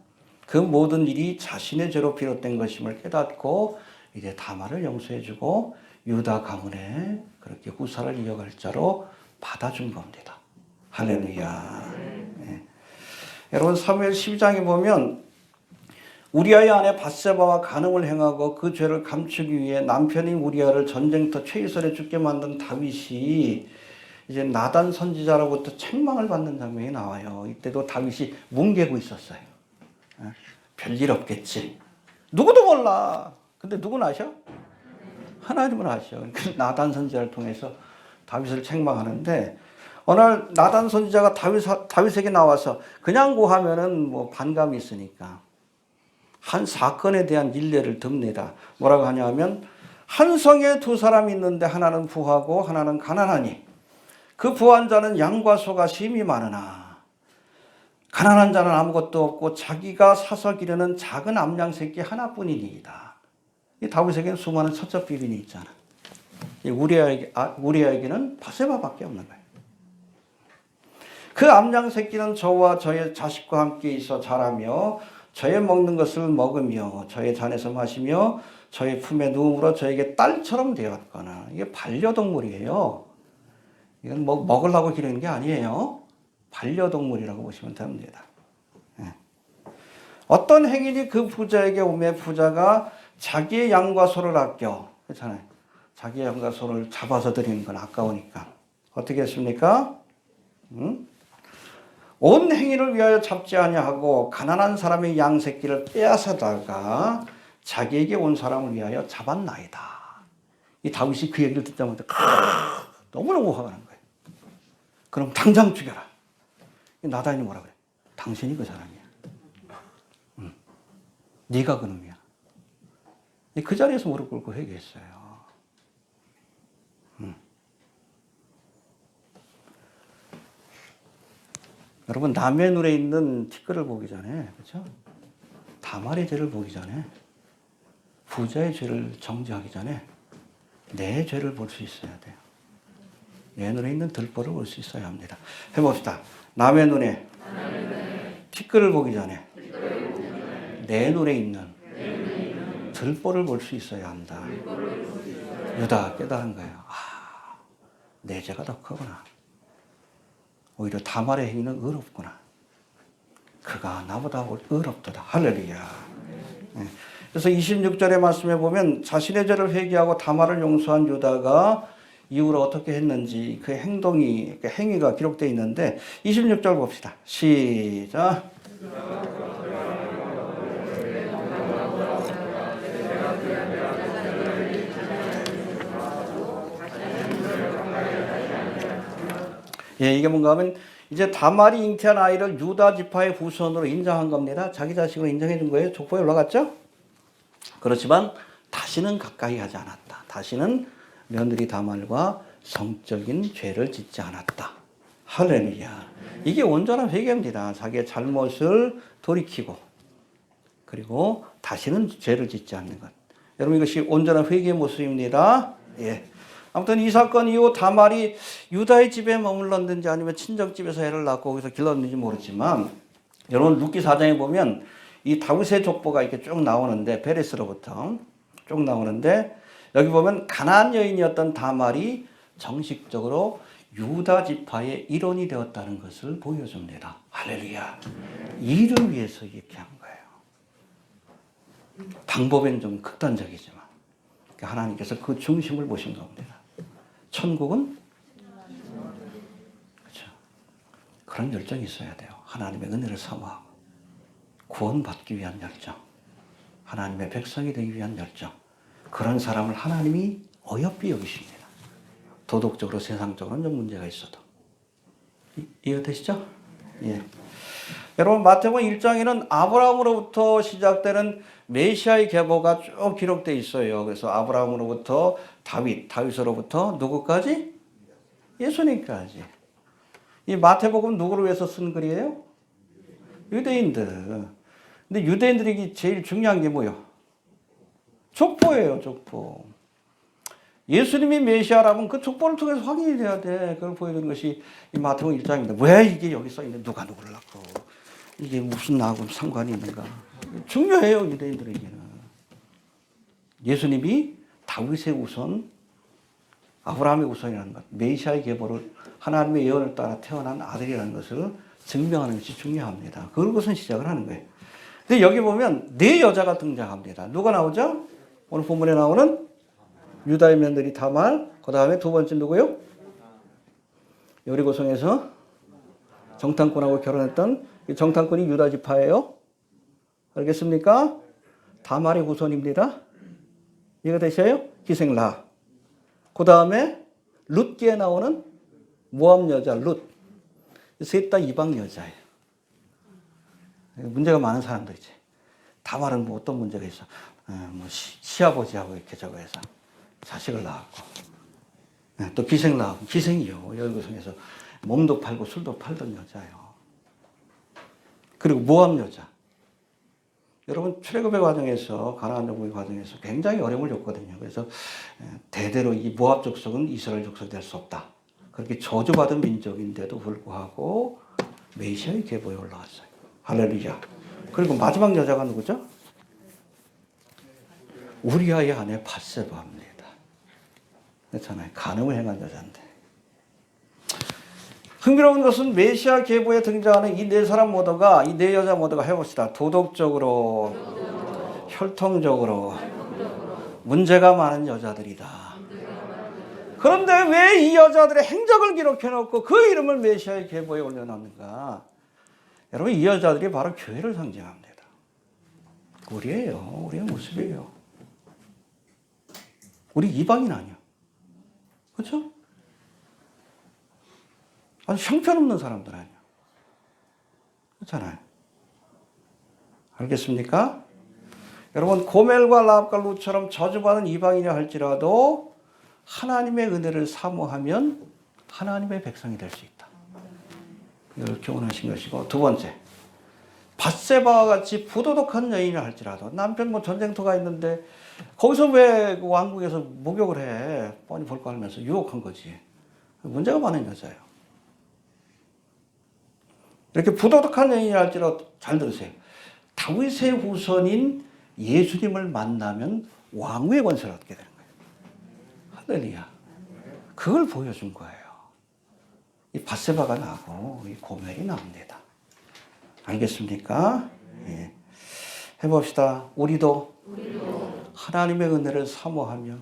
그 모든 일이 자신의 죄로 비롯된 것임을 깨닫고 이제 다말을 용서해주고 유다 가문에 그렇게 후사를 이어갈 자로 받아준 겁니다. 할렐루야. 예. 여러분 사무엘 12장에 보면 우리아의 아내 밧세바와 간음을 행하고 그 죄를 감추기 위해 남편인 우리아를 전쟁터 최이설에 죽게 만든 다윗이 이제 나단 선지자로부터 책망을 받는 장면이 나와요. 이때도 다윗이 뭉개고 있었어요. 별일 없겠지. 누구도 몰라. 근데 누구는 아셔? 하나님은 아셔. 나단 선지자를 통해서 다윗을 책망하는데 어느 날 나단 선지자가 다윗에게 나와서 그냥 고하면은 뭐 반감이 있으니까 한 사건에 대한 일례를 듭니다. 뭐라고 하냐면 한 성에 두 사람이 있는데 하나는 부하고 하나는 가난하니 그 부한 자는 양과 소가 심이 많으나 가난한 자는 아무것도 없고 자기가 사서 기르는 작은 암양 새끼 하나뿐이니이다. 이 다윗에게는 수많은 서적 비밀이 있잖아. 우리아에게는 밧세바밖에 없는 거예요. 그 암양 새끼는 저와 저의 자식과 함께 있어 자라며 저의 먹는 것을 먹으며 저의 잔에서 마시며 저의 품에 누움으로 저에게 딸처럼 되었거나 이게 반려동물이에요. 이건 뭐 먹으려고 기르는 게 아니에요. 반려동물이라고 보시면 됩니다. 예. 어떤 행인이 그 부자에게 오매 부자가 자기의 양과 소를 아껴. 그렇잖아요. 자기의 양과 소를 잡아서 드리는 건 아까우니까. 어떻게 했습니까? 응? 온 행인을 위하여 잡지 아니하고 가난한 사람의 양 새끼를 빼앗아다가 자기에게 온 사람을 위하여 잡았나이다. 이 다윗이 그 얘기를 듣자마자 너무너무 화가 난 거예요. 그럼 당장 죽여라. 나단이 뭐라 그래? 당신이 그 사람이야. 네가 그 놈이야. 그 자리에서 무릎 꿇고 회개했어요. 여러분, 남의 눈에 있는 티끌을 보기 전에, 그렇죠? 다말의 죄를 보기 전에, 부자의 죄를 정죄하기 전에 내 죄를 볼 수 있어야 돼요. 내 눈에 있는 들보를 볼 수 있어야 합니다. 해봅시다. 남의 눈에 티끌을 보기 전에 내 눈에 있는 들보를 볼 수 있어야 한다. 유다가 깨달은 거예요. 아, 내 죄가 더 크구나. 오히려 다말의 행위는 의롭구나. 그가 나보다 의롭도다. 할렐루야. 그래서 26절의 말씀에 보면 자신의 죄를 회개하고 다말을 용서한 유다가 이후로 어떻게 했는지 그 행동이, 그 행위가 기록되어 있는데 26절 봅시다. 시작. 예, 이게 뭔가 하면 이제 다말이 잉태한 아이를 유다 지파의 후손으로 인정한 겁니다. 자기 자식으로 인정해 준 거예요. 족보에 올라갔죠? 그렇지만 다시는 가까이 하지 않았다. 다시는 며느리 다말과 성적인 죄를 짓지 않았다. 할렐루야. 이게 온전한 회개입니다. 자기의 잘못을 돌이키고 그리고 다시는 죄를 짓지 않는 것. 여러분, 이것이 온전한 회개의 모습입니다. 예. 아무튼 이 사건 이후 다말이 유다의 집에 머물렀는지 아니면 친정집에서 애를 낳고 거기서 길렀는지 모르지만 여러분 룻기 4장에 보면 이 다윗의 족보가 이렇게 쭉 나오는데 베레스로부터 쭉 나오는데 여기 보면 가나안 여인이었던 다말이 정식적으로 유다 지파의 일원이 되었다는 것을 보여줍니다. 할렐루야. 이를 위해서 이렇게 한 거예요. 방법은 좀 극단적이지만 하나님께서 그 중심을 보신 겁니다. 천국은 그렇죠. 그런 열정이 있어야 돼요. 하나님의 은혜를 사모하고 구원받기 위한 열정, 하나님의 백성이 되기 위한 열정. 그런 사람을 하나님이 어여삐 여기십니다. 도덕적으로 세상적으로는 좀 문제가 있어도. 이해되시죠? 예. 여러분 마태복음 1장에는 아브라함으로부터 시작되는 메시아의 계보가 쭉 기록되어 있어요. 그래서 아브라함으로부터 다윗으로부터 누구까지? 예수님까지. 이 마태복음 누구를 위해서 쓴 글이에요? 유대인들. 근데 유대인들이 제일 중요한 게 뭐예요? 족보예요, 족보. 예수님이 메시아라면 그 족보를 통해서 확인이 돼야 돼. 그걸 보여주는 것이 이 마태복음 1장입니다. 왜 이게 여기 써 있는 누가 누구를 낳고 이게 무슨 나하고 상관이 있는가? 중요해요, 유대인들에게는. 예수님이 다윗의 우선, 아브라함의 우선이라는 것, 메시아의 계보를 하나님의 예언을 따라 태어난 아들이라는 것을 증명하는 것이 중요합니다. 그것은 시작을 하는 거예요. 근데 여기 보면 네 여자가 등장합니다. 누가 나오죠? 오늘 본문에 나오는 유다의 며느리 다말, 그 다음에 두 번째 누구요? 여리고성에서 정탐꾼하고 결혼했던 정탐꾼이 유다 지파예요. 알겠습니까? 다말의 후손입니다. 이해가 되셔요? 기생라. 그 다음에 룻기에 나오는 모압 여자 룻. 셋 다 이방 여자예요. 문제가 많은 사람들이지. 다말은 뭐 어떤 문제가 있어? 뭐 시아버지하고 이렇게 저거 해서 자식을 낳았고. 또 기생 낳았고. 기생이요. 여기성에서 몸도 팔고 술도 팔던 여자예요. 그리고 모압 여자. 여러분 출애굽의 과정에서 가나안 정복의 과정에서 굉장히 어려움을 줬거든요. 그래서 대대로 이 모압 족속은 이스라엘 족속이 될 수 없다. 그렇게 저주받은 민족인데도 불구하고 메시아의 계보에 올라왔어요. 할렐루야. 그리고 마지막 여자가 누구죠? 우리아의 아내 밧세바입니다. 그렇잖아요. 간음을 행한 여자인데. 흥미로운 것은 메시아 계보에 등장하는 이 네 사람 모두가, 이 네 여자 모두가 해봅시다. 도덕적으로, 혈통적으로 문제가 많은 여자들이다. 그런데 왜 이 여자들의 행적을 기록해놓고 그 이름을 메시아의 계보에 올려놨는가? 여러분, 이 여자들이 바로 교회를 상징합니다. 우리예요. 우리의 모습이에요. 우리 이방인 아니야. 그렇죠? 아주 형편없는 사람들 아니야. 그렇잖아요. 알겠습니까? 여러분, 고멜과 라합과 룻처럼 저주받은 이방인이라 할지라도 하나님의 은혜를 사모하면 하나님의 백성이 될 수 있다. 이렇게 원하신 것이고, 두 번째, 밧세바와 같이 부도덕한 여인이라 할지라도 남편 뭐 전쟁터가 있는데 거기서 왜 그 왕국에서 목욕을 해? 뻔히 볼 거 알면서 유혹한 거지. 문제가 많은 여자예요. 이렇게 부도덕한 여인이라 할지라도 잘 들으세요. 다윗의 후손인 예수님을 만나면 왕후의 권세를 얻게 되는 거예요. 할렐루야. 그걸 보여준 거예요. 이 밧세바가 나고 이 고멜이 나옵니다. 알겠습니까? 예. 해봅시다. 우리도 하나님의 은혜를 사모하며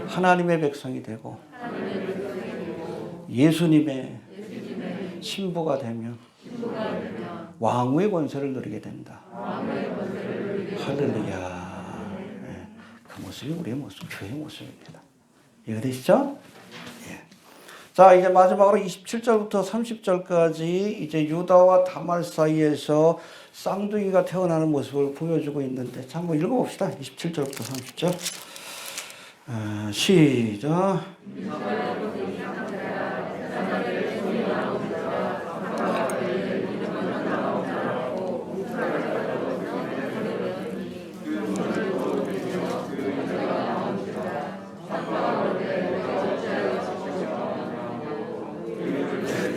하나님의 백성이 되고 예수님의 신부가 되면 왕후의 권세를 누리게 된다. 할렐루야. 예. 그 모습이 우리의 모습, 교회의 모습입니다. 이해되시죠? 예. 자, 이제 마지막으로 27절부터 30절까지 이제 유다와 다말 사이에서 쌍둥이가 태어나는 모습을 보여주고 있는데, 자, 한번 읽어봅시다. 27절부터 30절. 시작.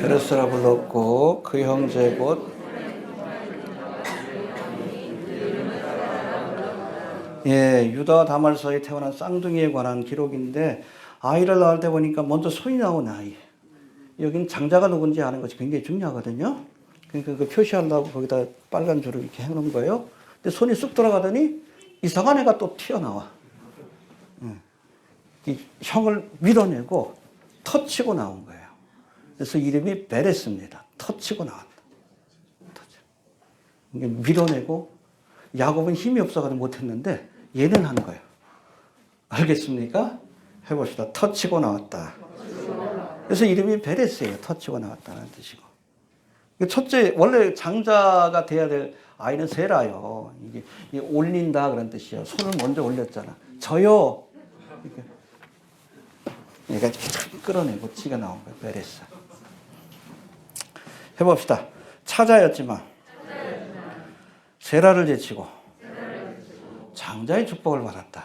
베레스라 불렀고 그 형제 곧 유다와 다말 사이에 태어난 쌍둥이에 관한 기록인데, 아이를 낳을 때 보니까 먼저 손이 나온 아이. 여긴 장자가 누군지 아는 것이 굉장히 중요하거든요. 그러니까 그 표시하려고 거기다 빨간 줄을 이렇게 해놓은 거예요. 근데 손이 쑥 들어가더니 이상한 애가 또 튀어나와. 이 형을 밀어내고 터치고 나온 거예요. 그래서 이름이 베레스입니다. 터치고 나왔다. 이게 밀어내고, 야곱은 힘이 없어가지고 못했는데 얘는 한 거예요. 알겠습니까? 해봅시다. 터치고 나왔다. 그래서 이름이 베레스예요. 터치고 나왔다는 뜻이고. 첫째, 원래 장자가 돼야 될 아이는 세라요. 이게 올린다 그런 뜻이에요. 손을 먼저 올렸잖아. 저요. 이렇게 끌어내고 지가 나온 거예요. 베레스. 해봅시다. 차자였지만 세라를 제치고 장자의 축복을 받았다.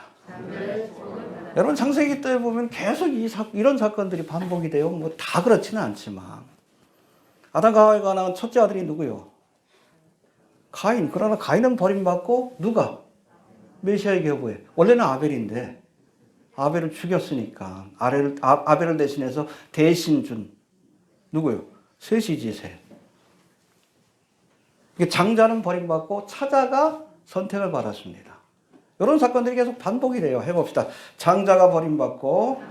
여러분, 창세기 때 보면 계속 이런 사건들이 반복이 돼요. 뭐 다 그렇지는 않지만. 아담과 하와가 낳은 첫째 아들이 누구요? 가인. 그러나 가인은 버림받고 누가? 메시아의 계보에. 원래는 아벨인데 아벨을 죽였으니까 아벨을 대신해서 대신 준 누구요? 셋이지, 셋. 장자는 버림받고 차자가 선택을 받았습니다. 이런 사건들이 계속 반복이 돼요. 해봅시다. 장자가 버림받고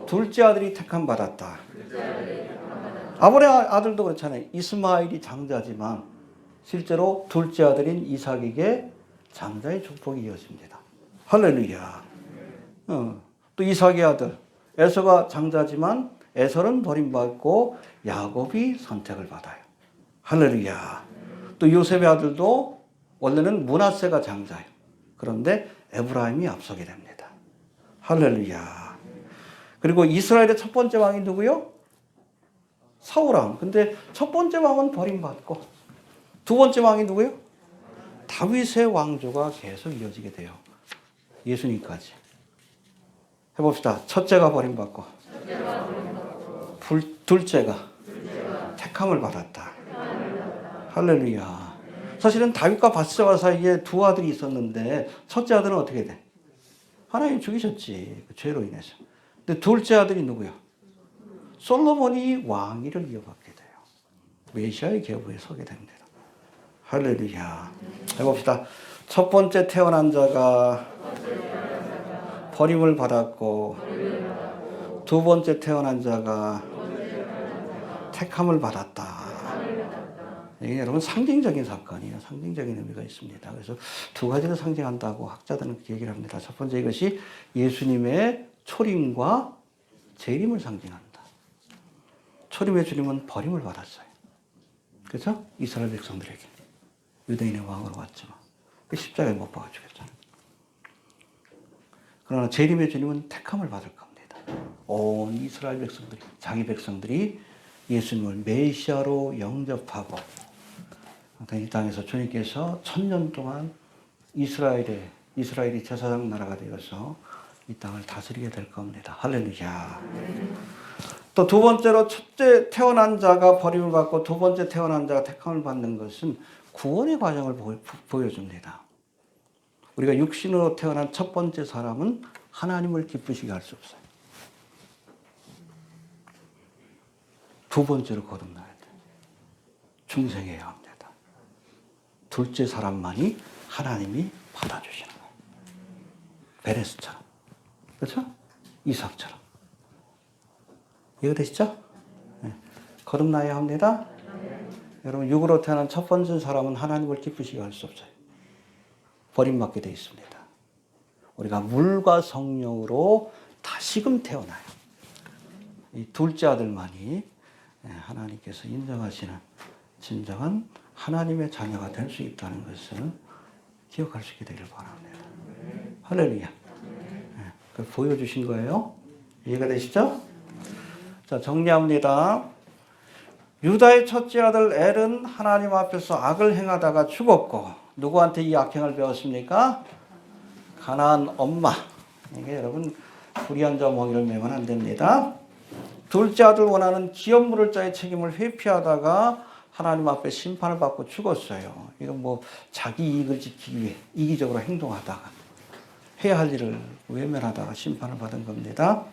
둘째 아들이 택함 받았다. 아브라함의 아들도 그렇잖아요. 이스마엘이 장자지만 실제로 둘째 아들인 이삭에게 장자의 축복이 이어집니다. 할렐루야. 또 이삭의 아들 에서가 장자지만 에서는 버림받고 야곱이 선택을 받아요. 할렐루야. 또 요셉의 아들도 원래는 므낫세가 장자예요. 그런데 에브라임이 앞서게 됩니다. 할렐루야. 그리고 이스라엘의 첫 번째 왕이 누구요? 사울왕. 근데 첫 번째 왕은 버림받고 두 번째 왕이 누구요? 다윗의 왕조가 계속 이어지게 돼요. 예수님까지. 해봅시다. 첫째가 버림받고 둘째가 택함을 받았다. 할렐루야. 사실은 다윗과 밧세바 사이에 두 아들이 있었는데 첫째 아들은 어떻게 돼? 하나님 죽이셨지. 그 죄로 인해서. 근데 둘째 아들이 누구요? 솔로몬이 왕위를 이어받게 돼요. 메시아의 계보에 서게 됩니다. 할렐루야. 해봅시다. 첫 번째 태어난 자가 버림을 받았고, 두 번째 태어난 자가 택함을 받았다. 이게 여러분 상징적인 사건이에요. 상징적인 의미가 있습니다. 그래서 두 가지를 상징한다고 학자들은 그렇게 얘기를 합니다. 첫 번째, 이것이 예수님의 초림과 재림을 상징한다. 초림의 주님은 버림을 받았어요. 그렇죠? 이스라엘 백성들에게. 유대인의 왕으로 왔지만 십자가에 못 박아 죽였잖아요. 그러나 재림의 주님은 택함을 받을 겁니다. 온 이스라엘 백성들이, 자기 백성들이 예수님을 메시아로 영접하고 이 땅에서 주님께서 1000년 동안 이스라엘이 제사장 나라가 되어서 이 땅을 다스리게 될 겁니다. 할렐루야. 또 두 번째로, 첫째 태어난 자가 버림을 받고 두 번째 태어난 자가 택함을 받는 것은 구원의 과정을 보여줍니다. 우리가 육신으로 태어난 첫 번째 사람은 하나님을 기쁘시게 할 수 없어요. 두 번째로 거듭나야 돼요. 중생해야 합니다. 둘째 사람만이 하나님이 받아주시는 거예요. 베레스처럼. 그렇죠? 이삭처럼. 이해되시죠? 네. 거듭나야 합니다. 여러분, 육으로 태어난 첫 번째 사람은 하나님을 기쁘시게 할 수 없어요. 버림받게 되어 있습니다. 우리가 물과 성령으로 다시금 태어나요. 이 둘째 아들만이 하나님께서 인정하시는 진정한 하나님의 자녀가 될 수 있다는 것을 기억할 수 있게 되기를 바랍니다. 할렐루야. 그걸 보여주신 거예요. 이해가 되시죠? 자, 정리합니다. 유다의 첫째 아들 엘은 하나님 앞에서 악을 행하다가 죽었고, 누구한테 이 악행을 배웠습니까? 가나안 엄마. 이게 여러분 불의한 자 멍이를 매면 안 됩니다. 둘째 아들 원하는 기업 물을 자의 책임을 회피하다가 하나님 앞에 심판을 받고 죽었어요. 이건 뭐 자기 이익을 지키기 위해 이기적으로 행동하다가 해야 할 일을 외면하다가 심판을 받은 겁니다.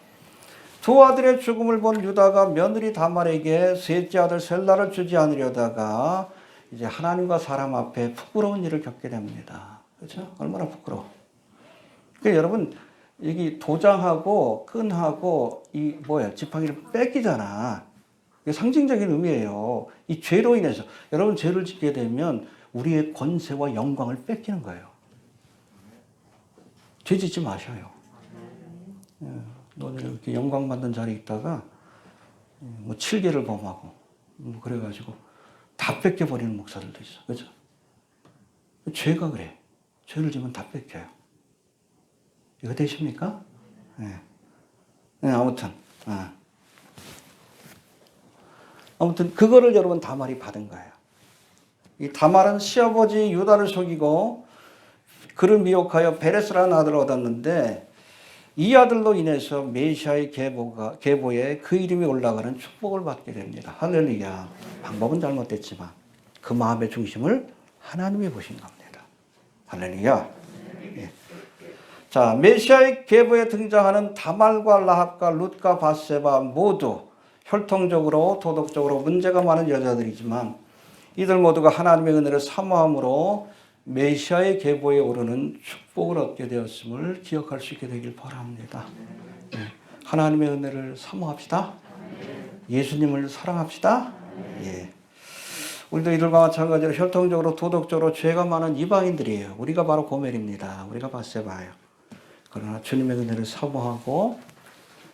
두 아들의 죽음을 본 유다가 며느리 다말에게 셋째 아들 셀라를 주지 않으려다가 이제 하나님과 사람 앞에 부끄러운 일을 겪게 됩니다. 그렇죠? 얼마나 부끄러워. 그러니까 여러분, 여기 도장하고 끈하고 이 지팡이를 뺏기잖아. 이게 상징적인 의미예요. 이 죄로 인해서 여러분, 죄를 짓게 되면 우리의 권세와 영광을 뺏기는 거예요. 죄 짓지 마셔요. 너는 이렇게 영광 받는 자리에 있다가 뭐 7계를 범하고 그래가지고 다 뺏겨버리는 목사들도 있어. 그렇죠? 죄가 그래. 죄를 지면 다 뺏겨요. 이거 되십니까? 네. 아무튼 그거를 여러분 다말이 받은 거예요. 이 다말은 시아버지 유다를 속이고 그를 미혹하여 베레스라는 아들을 얻었는데, 이 아들로 인해서 메시아의 계보에 그 이름이 올라가는 축복을 받게 됩니다. 할렐루야. 방법은 잘못됐지만 그 마음의 중심을 하나님이 보신 겁니다. 할렐루야. 예. 자, 메시아의 계보에 등장하는 다말과 라합과 룻과 밧세바 모두 혈통적으로 도덕적으로 문제가 많은 여자들이지만 이들 모두가 하나님의 은혜를 사모함으로 메시아의 계보에 오르는 축복을 얻게 되었음을 기억할 수 있게 되길 바랍니다. 네. 하나님의 은혜를 사모합시다. 예수님을 사랑합시다. 예. 우리도 이들과 마찬가지로 혈통적으로 도덕적으로 죄가 많은 이방인들이에요. 우리가 바로 고멜입니다. 우리가 밧세바예요. 그러나 주님의 은혜를 사모하고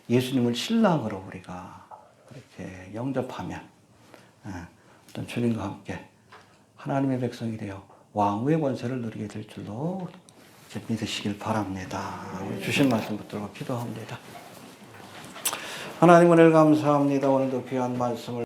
예수님을 신랑으로 우리가 그렇게 영접하면 어떤 주님과 함께 하나님의 백성이 되어 왕후의 권세를 누리게 될 줄로 믿으시길 바랍니다. 주신 말씀 붙들고 기도합니다. 하나님 은혜를 감사합니다. 오늘도 귀한 말씀을